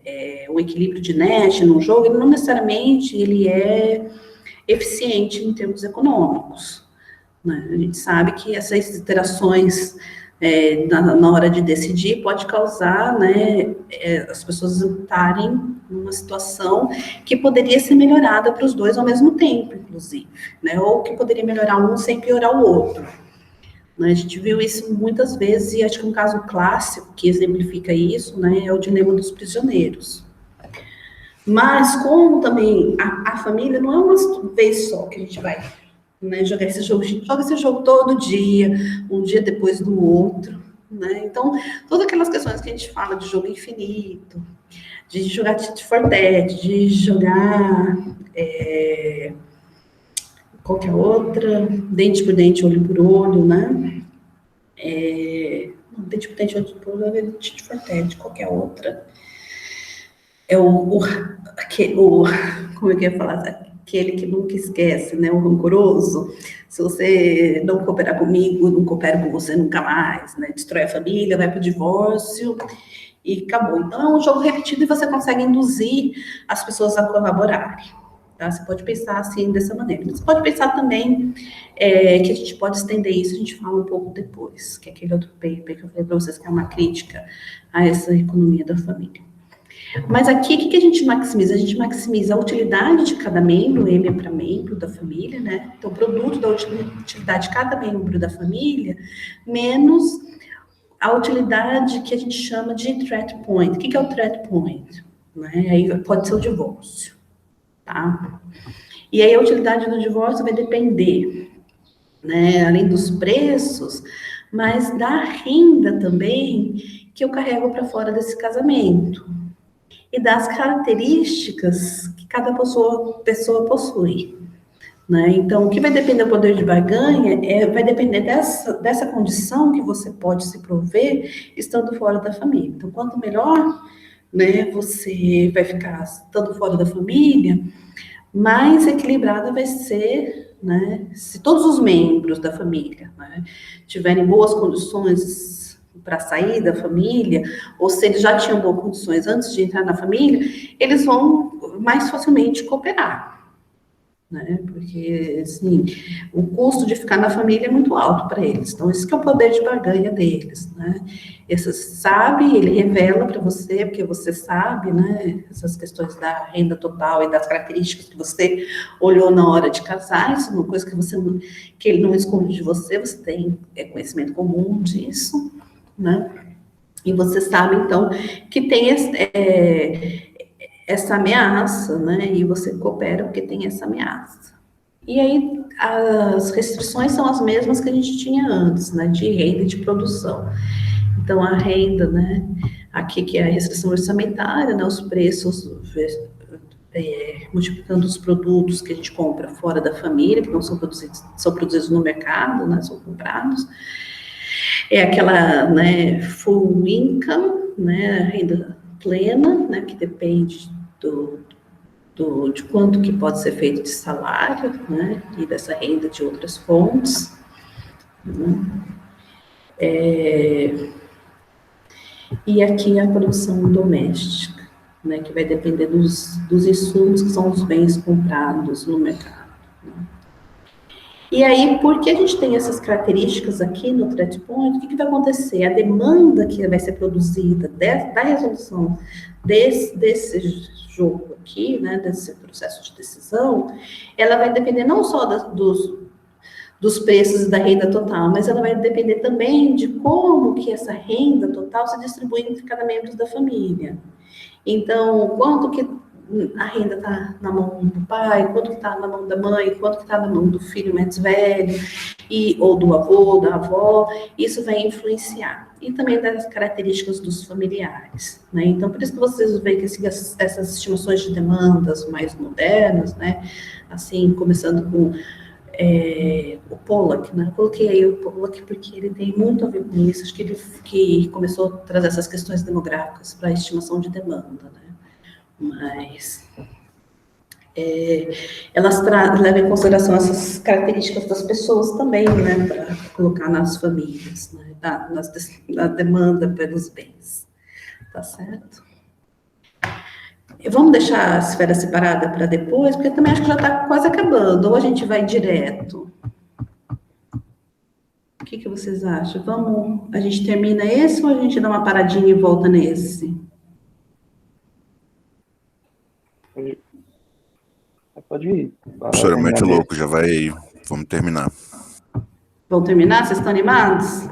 o equilíbrio de net num jogo, ele não necessariamente ele é eficiente em termos econômicos, né? A gente sabe que essas interações na hora de decidir pode causar, né, as pessoas estarem numa situação que poderia ser melhorada para os dois ao mesmo tempo, inclusive, né, ou que poderia melhorar um sem piorar o outro. Né? A gente viu isso muitas vezes, e acho que um caso clássico que exemplifica isso, né, é o dilema dos prisioneiros. Mas como também a família não é uma vez só que a gente vai, né, jogar esse jogo, a gente joga esse jogo todo dia, um dia depois do outro, né? Então, todas aquelas questões que a gente fala de jogo infinito, de jogar tit for tat, de jogar qualquer outra, dente por dente, olho por olho, né? Dente por dente, olho por olho, é tit for tat, qualquer outra. Como é que eu ia falar? Aquele que nunca esquece, né? O rancoroso. Se você não cooperar comigo, não coopero com você nunca mais, né? Destrói a família, vai para o divórcio e acabou. Então, é um jogo repetido e você consegue induzir as pessoas a colaborarem. Tá? Você pode pensar assim, dessa maneira. Você pode pensar também que a gente pode estender isso, a gente fala um pouco depois, que é aquele outro paper que eu falei para vocês, que é uma crítica a essa economia da família. Mas aqui, o que a gente maximiza? A gente maximiza a utilidade de cada membro, M é para membro da família, né? Então, o produto da utilidade de cada membro da família, menos a utilidade que a gente chama de threat point. O que é o threat point? Né? Aí pode ser o divórcio, tá? E aí a utilidade do divórcio vai depender, né, além dos preços, mas da renda também que eu carrego para fora desse casamento e das características que cada pessoa possui. Né? Então, o que vai depender do poder de barganha vai depender dessa condição que você pode se prover estando fora da família. Então, quanto melhor, né, você vai ficar estando fora da família, mais equilibrada vai ser, né, se todos os membros da família, né, tiverem boas condições para sair da família, ou se eles já tinham boas condições antes de entrar na família, eles vão mais facilmente cooperar. Né? Porque, assim, o custo de ficar na família é muito alto para eles. Então, esse que é o poder de barganha deles, né? Esse sabe, ele revela para você, porque você sabe, né? Essas questões da renda total e das características que você olhou na hora de casar, isso é uma coisa que ele não esconde de você, você tem conhecimento comum disso, né? E você sabe, então, que tem essa ameaça, né? E você coopera porque tem essa ameaça. E aí as restrições são as mesmas que a gente tinha antes, né? De renda e de produção. Então a renda, né? Aqui que é a restrição orçamentária, né? Os preços multiplicando os produtos que a gente compra fora da família, que não são produzidos no mercado, né? São comprados. É aquela, né? Full income, né? Renda plena, né? Que depende de quanto que pode ser feito de salário, né, e dessa renda de outras fontes. Né? E aqui a produção doméstica, né, que vai depender dos insumos que são os bens comprados no mercado. Né? E aí, porque a gente tem essas características aqui no threat point, o que vai acontecer? A demanda que vai ser produzida da resolução desse jogo aqui, né, desse processo de decisão, ela vai depender não só dos preços e da renda total, mas ela vai depender também de como que essa renda total se distribui entre cada membro da família. Então, quanto que a renda está na mão do pai, quanto que está na mão da mãe, quanto que está na mão do filho mais velho, ou do avô, da avó, isso vai influenciar. E também das características dos familiares, né? Então, por isso que vocês veem que essas estimações de demandas mais modernas, né? Assim, começando com o Pollack, né? Eu coloquei aí o Pollack porque ele tem muito a ver com isso, acho que ele que começou a trazer essas questões demográficas para a estimação de demanda, né? Mas elas levam em consideração essas características das pessoas também, né, para colocar nas famílias, né, na demanda pelos bens, tá certo? Vamos deixar a esfera separada para depois, porque também acho que já está quase acabando, ou a gente vai direto? O que vocês acham? A gente termina esse ou a gente dá uma paradinha e volta nesse? Pode ir. Professora, mete louco, já vai aí. Vamos terminar. Vamos terminar? Vocês estão animados?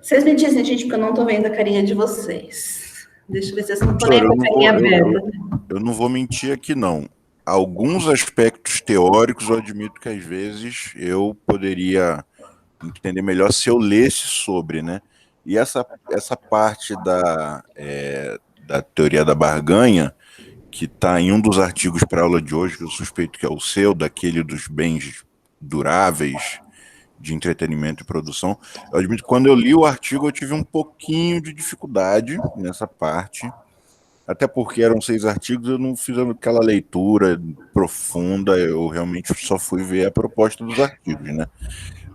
Vocês me dizem, gente, porque eu não estou vendo a carinha de vocês. Deixa eu ver se vocês não estão nem com a carinha aberta. Eu não vou mentir aqui, não. Alguns aspectos teóricos eu admito que às vezes eu poderia entender melhor se eu lesse sobre, né? E essa parte da teoria da barganha, que está em um dos artigos para a aula de hoje, que eu suspeito que é o seu, daquele dos bens duráveis de entretenimento e produção. Eu admito que quando eu li o artigo eu tive um pouquinho de dificuldade nessa parte, até porque eram 6 artigos, eu não fiz aquela leitura profunda, eu realmente só fui ver a proposta dos artigos, né?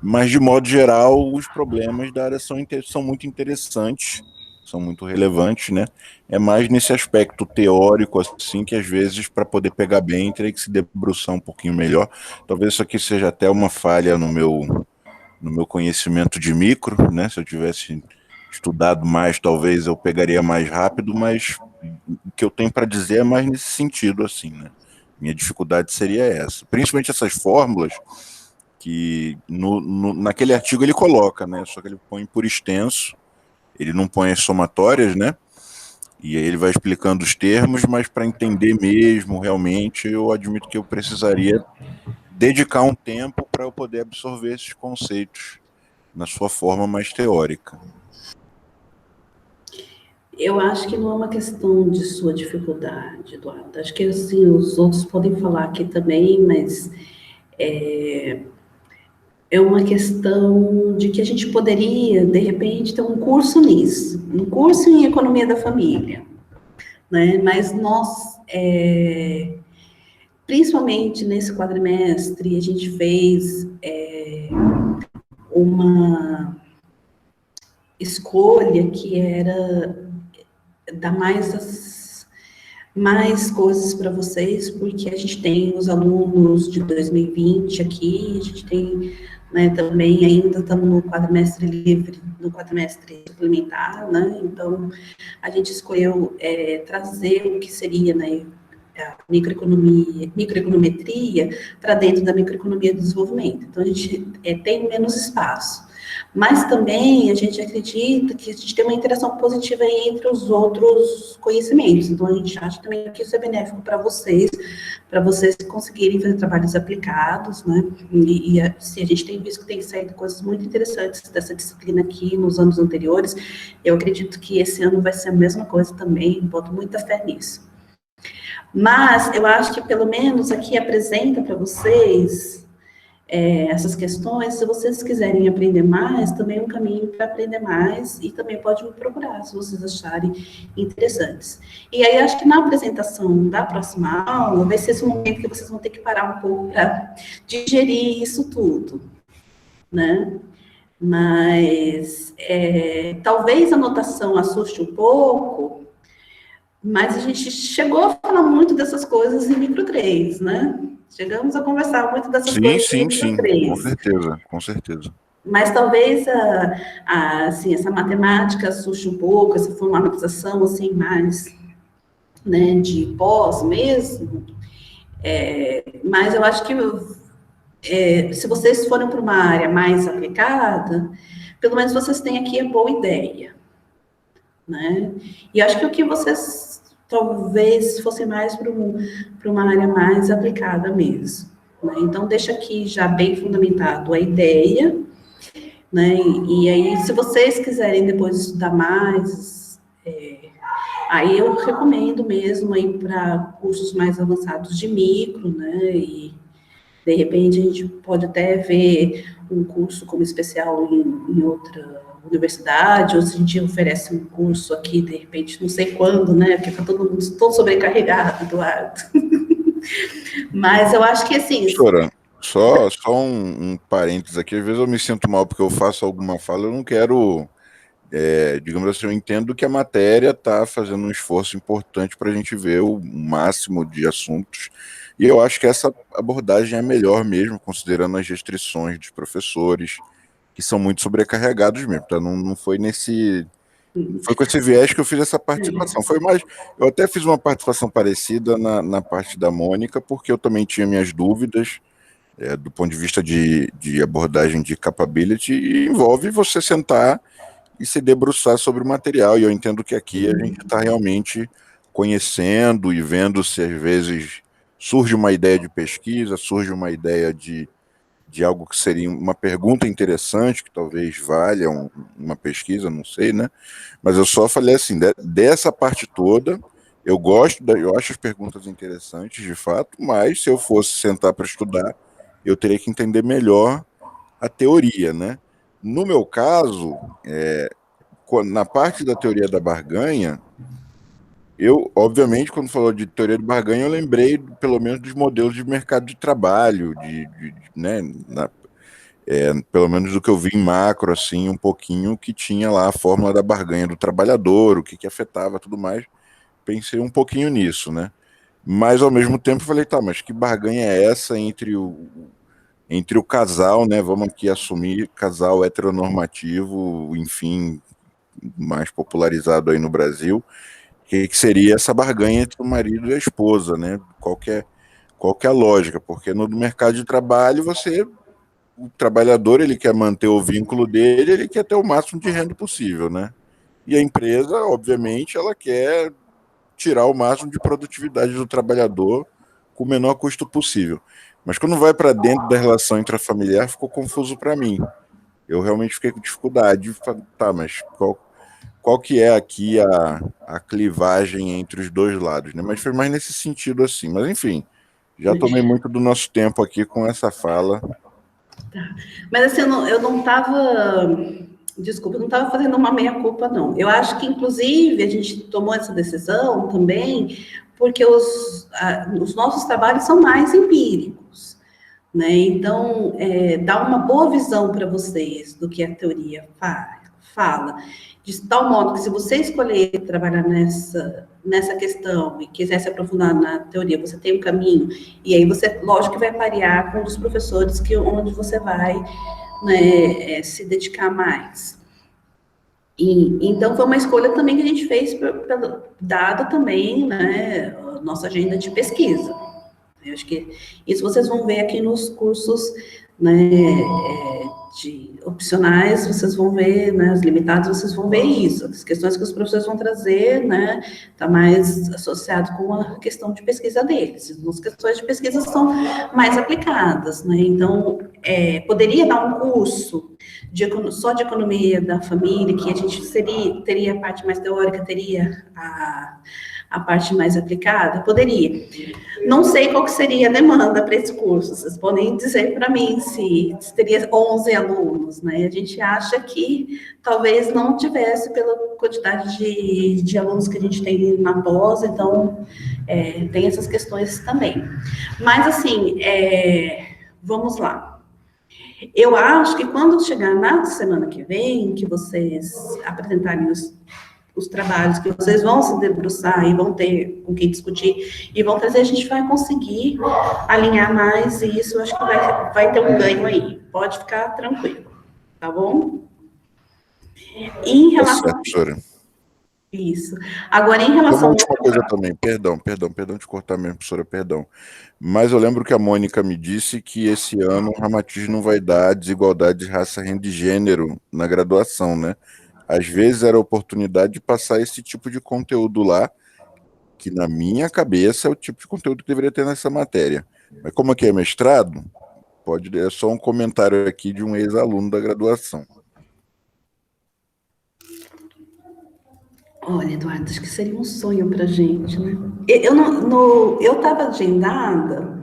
Mas, de modo geral, os problemas da área são muito interessantes, são muito relevantes, né? É mais nesse aspecto teórico, assim, que às vezes, para poder pegar bem, teria que se debruçar um pouquinho melhor. Talvez isso aqui seja até uma falha no meu conhecimento de micro, né? Se eu tivesse estudado mais, talvez eu pegaria mais rápido, mas o que eu tenho para dizer é mais nesse sentido, assim, né? Minha dificuldade seria essa. Principalmente essas fórmulas que naquele artigo ele coloca, né? Só que ele põe por extenso, ele não põe as somatórias, né? E aí ele vai explicando os termos, mas para entender mesmo, realmente, eu admito que eu precisaria dedicar um tempo para eu poder absorver esses conceitos na sua forma mais teórica. Eu acho que não é uma questão de sua dificuldade, Eduardo. Acho que assim, os outros podem falar aqui também, mas é uma questão de que a gente poderia, de repente, ter um curso nisso, um curso em economia da família, né? Mas nós, principalmente nesse quadrimestre, a gente fez uma escolha que era dar mais coisas para vocês, porque a gente tem os alunos de 2020 aqui, a gente tem, né, também ainda estamos no quadrimestre livre, no quadrimestre suplementar, né, então a gente escolheu trazer o que seria, né, a microeconometria para dentro da microeconomia do desenvolvimento. Então, a gente tem menos espaço. Mas também a gente acredita que a gente tem uma interação positiva entre os outros conhecimentos. Então, a gente acha também que isso é benéfico para vocês conseguirem fazer trabalhos aplicados, né? Se a gente tem visto que tem saído coisas muito interessantes dessa disciplina aqui nos anos anteriores, eu acredito que esse ano vai ser a mesma coisa também, boto muita fé nisso. Mas eu acho que pelo menos aqui apresenta para vocês essas questões. Se vocês quiserem aprender mais, também é um caminho para aprender mais, e também pode me procurar se vocês acharem interessantes. E aí acho que na apresentação da próxima aula vai ser esse momento que vocês vão ter que parar um pouco para digerir isso tudo, né? Mas talvez a anotação assuste um pouco, mas a gente chegou a falar muito dessas coisas em micro 3, né? Chegamos a conversar muito dessas coisas em micro 3. Com certeza. Mas talvez assim, essa matemática assuste um pouco, essa formalização assim, mais, né, de pós mesmo. Mas eu acho que se vocês forem para uma área mais aplicada, pelo menos vocês têm aqui a boa ideia, né? E acho que o que vocês talvez fosse mais para uma área mais aplicada mesmo, né? Então, deixa aqui já bem fundamentado a ideia, né? E aí, se vocês quiserem depois estudar mais, aí eu recomendo mesmo ir para cursos mais avançados de micro, né? E, de repente, a gente pode até ver um curso como especial em outra universidade, ou se a gente oferece um curso aqui, de repente, não sei quando, né, porque está todo mundo todo sobrecarregado, Eduardo. Mas eu acho que, assim... Professora, só um parênteses aqui, às vezes eu me sinto mal porque eu faço alguma fala, eu não quero, digamos assim, eu entendo que a matéria está fazendo um esforço importante para a gente ver o máximo de assuntos, e eu acho que essa abordagem é melhor mesmo, considerando as restrições dos professores, que são muito sobrecarregados mesmo, tá? Não foi foi com esse viés que eu fiz essa participação. Foi mais, eu até fiz uma participação parecida na parte da Mônica, porque eu também tinha minhas dúvidas do ponto de vista de abordagem de capability, e envolve você sentar e se debruçar sobre o material, e eu entendo que aqui a gente está realmente conhecendo e vendo se às vezes surge uma ideia de pesquisa, surge uma ideia de algo que seria uma pergunta interessante, que talvez valha uma pesquisa, não sei, né? Mas eu só falei assim, dessa parte toda, eu acho as perguntas interessantes, de fato, mas se eu fosse sentar para estudar, eu teria que entender melhor a teoria, né? No meu caso, na parte da teoria da barganha, eu, obviamente, quando falou de teoria de barganha, eu lembrei, pelo menos, dos modelos de mercado de trabalho, né, pelo menos do que eu vi em macro, assim, um pouquinho, que tinha lá a fórmula da barganha do trabalhador, o que afetava, tudo mais. Pensei um pouquinho nisso, né? Mas, ao mesmo tempo, falei, tá, mas que barganha é essa entre o casal, né? Vamos aqui assumir casal heteronormativo, enfim, mais popularizado aí no Brasil, que seria essa barganha entre o marido e a esposa, né? Qual que é a lógica? Porque no mercado de trabalho você o trabalhador, ele quer manter o vínculo dele, ele quer ter o máximo de renda possível, né? E a empresa, obviamente, ela quer tirar o máximo de produtividade do trabalhador com o menor custo possível. Mas quando vai para dentro da relação intrafamiliar, ficou confuso para mim. Eu realmente fiquei com dificuldade de falar, tá, mas qual que é aqui a clivagem entre os dois lados, né? Mas foi mais nesse sentido assim. Mas enfim, já tomei muito do nosso tempo aqui com essa fala. Mas assim, eu não estava, desculpa, eu não estava fazendo uma meia-culpa, não. Eu acho que, inclusive, a gente tomou essa decisão também porque os nossos trabalhos são mais empíricos, né? Então, dá uma boa visão para vocês do que a teoria fala, de tal modo que se você escolher trabalhar nessa questão e quiser se aprofundar na teoria, você tem um caminho, e aí você, lógico, que vai parear com um dos professores onde você vai, né, se dedicar mais. Então, foi uma escolha também que a gente fez, dado também, né, a nossa agenda de pesquisa. Eu acho que isso vocês vão ver aqui nos cursos, né, de opcionais, vocês vão ver, né, os limitados, vocês vão ver isso, as questões que os professores vão trazer, né, está mais associado com a questão de pesquisa deles, as questões de pesquisa são mais aplicadas, né, então, poderia dar um curso só de economia da família, que a gente teria a parte mais teórica, teria a parte mais aplicada? Poderia. Não sei qual que seria a demanda para esse curso, vocês podem dizer para mim se teria 11 alunos, né? A gente acha que talvez não tivesse pela quantidade de alunos que a gente tem na pós, então tem essas questões também. Mas, assim, vamos lá. Eu acho que quando chegar na semana que vem, que vocês apresentarem os trabalhos, que vocês vão se debruçar e vão ter com quem discutir, e vão trazer, a gente vai conseguir alinhar mais, e isso eu acho que vai ter um ganho aí. Pode ficar tranquilo, tá bom? Em relação... Tá certo, professora. Isso. Agora, em relação... Uma última coisa também, perdão de cortar mesmo, professora, perdão. Mas eu lembro que a Mônica me disse que esse ano o Ramatiz não vai dar desigualdade de raça, renda e gênero na graduação, né? Às vezes era a oportunidade de passar esse tipo de conteúdo lá, que na minha cabeça é o tipo de conteúdo que deveria ter nessa matéria. Mas como aqui é mestrado, é só um comentário aqui de um ex-aluno da graduação. Olha, Eduardo, acho que seria um sonho para a gente, né? Eu estava agendada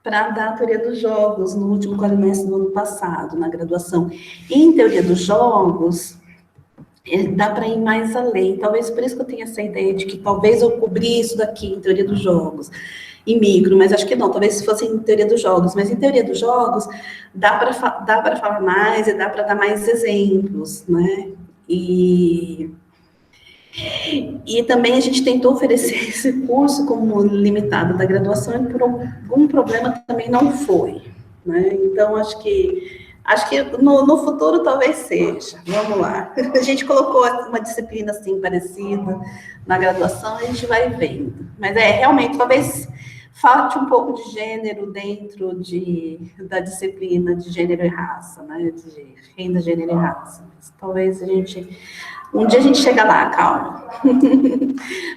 para dar a teoria dos jogos no último quadrimestre do ano passado, na graduação. E em teoria dos jogos, dá para ir mais além. Talvez por isso que eu tenha essa ideia de que talvez eu cobri isso daqui em teoria dos jogos, em micro, mas acho que não, talvez se fosse em teoria dos jogos. Mas em teoria dos jogos, dá para falar mais e dá para dar mais exemplos, né? E também a gente tentou oferecer esse curso como limitado da graduação e por algum problema também não foi, né? Então, acho que no futuro talvez seja. Vamos lá. A gente colocou uma disciplina assim parecida na graduação, a gente vai vendo. Mas realmente, talvez falte um pouco de gênero dentro da disciplina de gênero e raça, né? De renda, gênero e raça. Mas talvez um dia a gente chega lá, calma.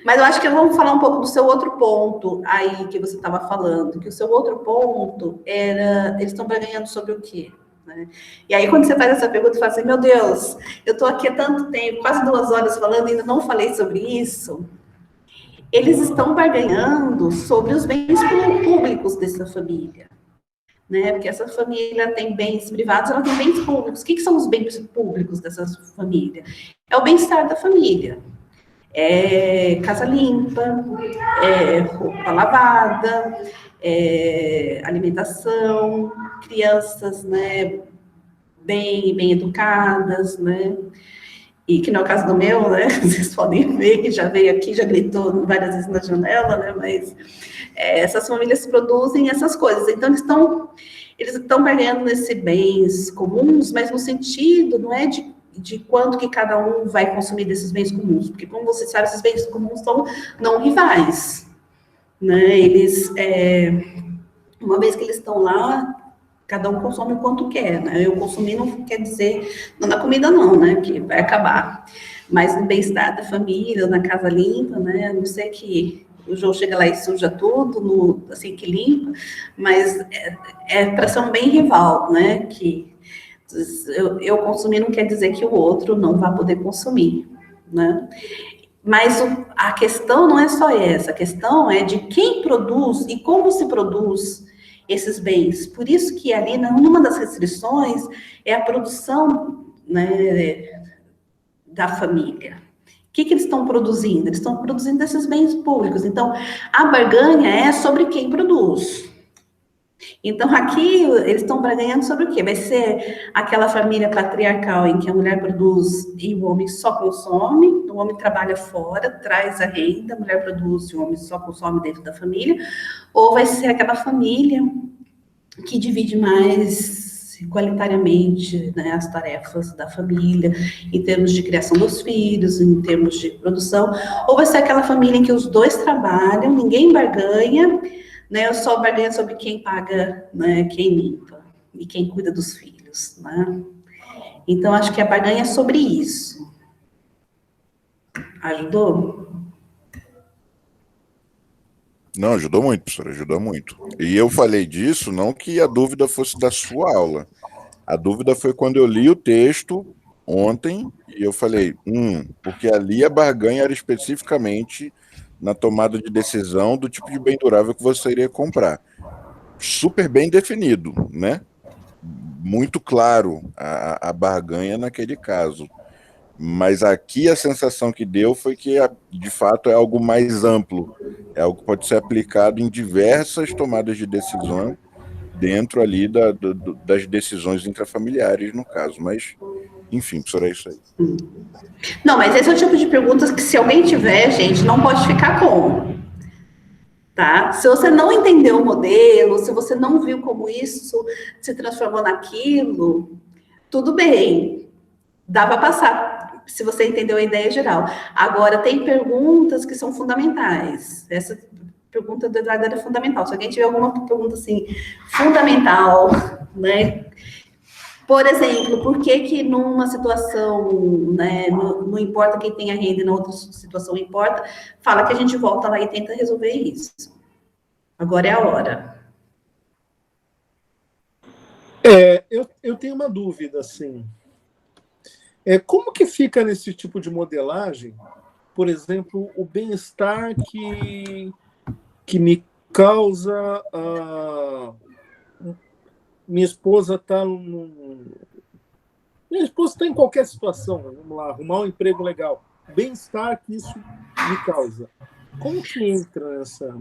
Mas eu acho que vamos falar um pouco do seu outro ponto aí que você estava falando, que o seu outro ponto era, eles estão ganhando sobre o quê? Né? E aí, quando você faz essa pergunta, você fala assim, meu Deus, eu estou aqui há tanto tempo, quase 2 horas falando, ainda não falei sobre isso. Eles estão barganhando sobre os bens públicos dessa família. Né? Porque essa família tem bens privados, ela tem bens públicos. O que são os bens públicos dessa família? É o bem-estar da família. É casa limpa, roupa lavada, alimentação, crianças, né, bem educadas, né? E que não é o caso do meu, né? Vocês podem ver que já veio aqui, já gritou várias vezes na janela, né? Mas essas famílias produzem essas coisas. Então, eles estão ganhando nesses bens comuns, mas no sentido, não é de quanto que cada um vai consumir desses bens comuns, porque, como vocês sabem, esses bens comuns são não rivais, né? Eles, uma vez que eles estão lá, cada um consome o quanto quer, né? Eu consumir não quer dizer, não na comida não, né? Que vai acabar. Mas no bem-estar da família, na casa limpa, né? A não ser que o João chega lá e suja tudo, assim que limpa, mas para ser um bem rival, né? Que eu consumir não quer dizer que o outro não vai poder consumir, né? Mas a questão não é só essa, a questão é de quem produz e como se produz esses bens. Por isso que ali, numa das restrições, é a produção, né, da família. O que eles estão produzindo? Eles estão produzindo esses bens públicos. Então, a barganha é sobre quem produz. Então, aqui, eles estão barganhando sobre o quê? Vai ser aquela família patriarcal em que a mulher produz e o homem só consome, o homem trabalha fora, traz a renda, a mulher produz e o homem só consome dentro da família, ou vai ser aquela família que divide mais igualitariamente, né, as tarefas da família, em termos de criação dos filhos, em termos de produção, ou vai ser aquela família em que os dois trabalham, ninguém barganha, né, eu só barganho sobre quem paga, né, quem limpa e quem cuida dos filhos, né? Então, acho que a barganha é sobre isso. Ajudou? Não, ajudou muito, professora, ajudou muito. E eu falei disso, não que a dúvida fosse da sua aula. A dúvida foi quando eu li o texto ontem e eu falei, porque ali a barganha era especificamente na tomada de decisão do tipo de bem durável que você iria comprar. Super bem definido, né? Muito claro a barganha naquele caso. Mas aqui a sensação que deu foi que, de fato, é algo mais amplo. É algo que pode ser aplicado em diversas tomadas de decisão dentro ali das decisões intrafamiliares, no caso. Mas, enfim, professor, é isso aí. Não, mas esse é o tipo de perguntas que, se alguém tiver, gente, não pode ficar com. Tá? Se você não entendeu o modelo, se você não viu como isso se transformou naquilo, tudo bem, dá para passar, se você entendeu a ideia geral. Agora, tem perguntas que são fundamentais. Essa pergunta do Eduardo era fundamental. Se alguém tiver alguma pergunta assim, fundamental, né? Por exemplo, por que numa situação, né, não importa quem tem a renda e na outra situação importa, fala que a gente volta lá e tenta resolver isso. Agora é a hora. Eu tenho uma dúvida, assim. Como que fica nesse tipo de modelagem, por exemplo, o bem-estar que me causa... Minha esposa está em qualquer situação, vamos lá, arrumar um emprego legal. Bem-estar que isso me causa. Como que entra nessa...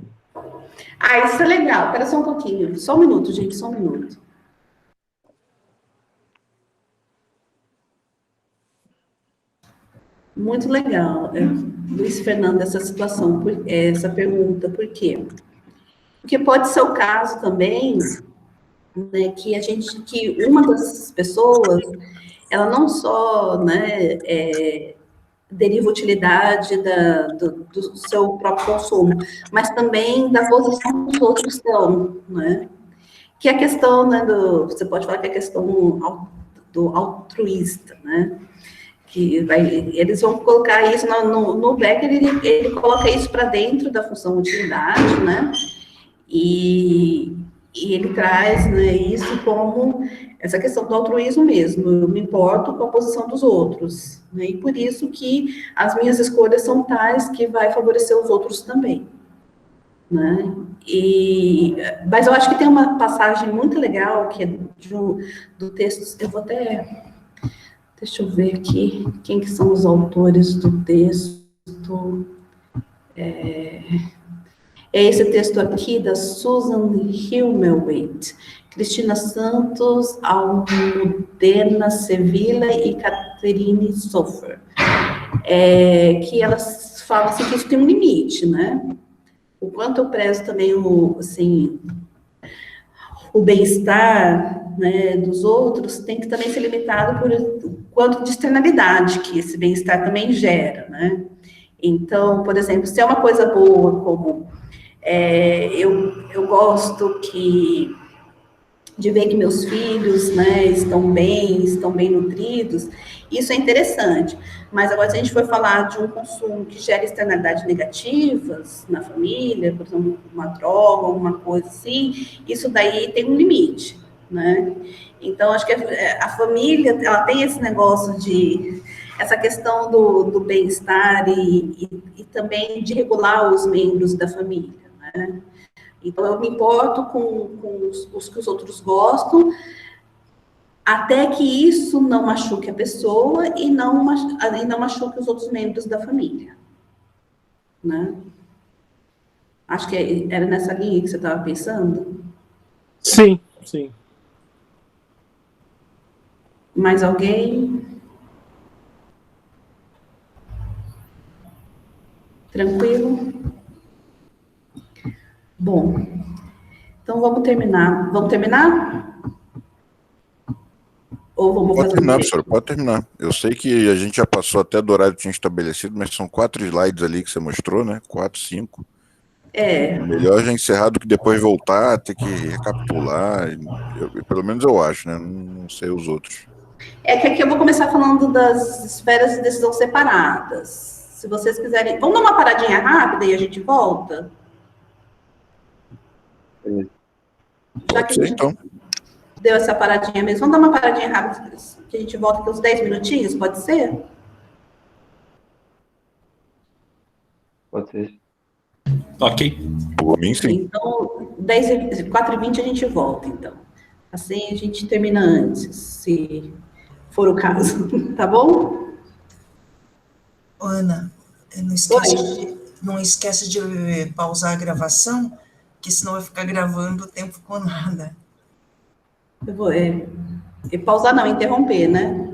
Isso é legal. Espera só um pouquinho. Só um minuto, gente, só um minuto. Muito legal, Luiz Fernando, essa situação, essa pergunta. Por quê? Porque pode ser o caso também, né, que uma das pessoas, ela não só, né, deriva utilidade do seu próprio consumo, mas também da posição que os outros estão, né? Que é a questão, né, você pode falar que é a questão do altruísta, né? Eles vão colocar isso no Becker, ele coloca isso para dentro da função utilidade, né? E ele traz, né, isso como essa questão do altruísmo mesmo. Eu me importo com a posição dos outros, né? E por isso que as minhas escolhas são tais que vai favorecer os outros também, né? Mas eu acho que tem uma passagem muito legal que é do texto. Eu vou até... Deixa eu ver aqui quem que são os autores do texto. É esse texto aqui da Susan Himmelwaite, Cristina Santos, Almudena Sevilla e Catherine Soffer. Que elas falam assim, que isso tem um limite, né? O quanto eu prezo também o bem-estar, né, dos outros tem que também ser limitado por quanto de externalidade que esse bem-estar também gera, né? Então, por exemplo, se é uma coisa boa, como eu gosto que de ver que meus filhos, né, estão bem nutridos, isso é interessante. Mas agora, se a gente for falar de um consumo que gera externalidades negativas na família, por exemplo, uma droga, alguma coisa assim, isso daí tem um limite, né? Então, acho que a família, ela tem esse negócio de, essa questão do bem-estar e também de regular os membros da família, né? Então, eu me importo com os que os outros gostam, até que isso não machuque a pessoa e não machuque os outros membros da família, né? Acho que era nessa linha que você estava pensando. Sim, sim. Mais alguém? Tranquilo? Bom, então vamos terminar. Vamos terminar? Ou vamos Pode fazer terminar, um professor, pode terminar. Eu sei que a gente já passou até do horário que tinha estabelecido, mas são 4 slides ali que você mostrou, né? 4, 5. Melhor já encerrar do que depois voltar, ter que recapitular. Pelo menos eu acho, né? Não sei os outros. É que aqui eu vou começar falando das esferas de decisão separadas. Se vocês quiserem... Vamos dar uma paradinha rápida e a gente volta? Já Pode que ser, a gente então. deu essa paradinha mesmo, vamos dar uma paradinha rápida, que a gente volta aqui uns 10 minutinhos, pode ser? Pode ser. Ok. Por mim, sim. Então, 4h20 a gente volta, então. Assim a gente termina antes, se for o caso, tá bom? Ana, não esquece de pausar a gravação, que senão vai ficar gravando o tempo com nada. Eu vou pausar não, interromper, né?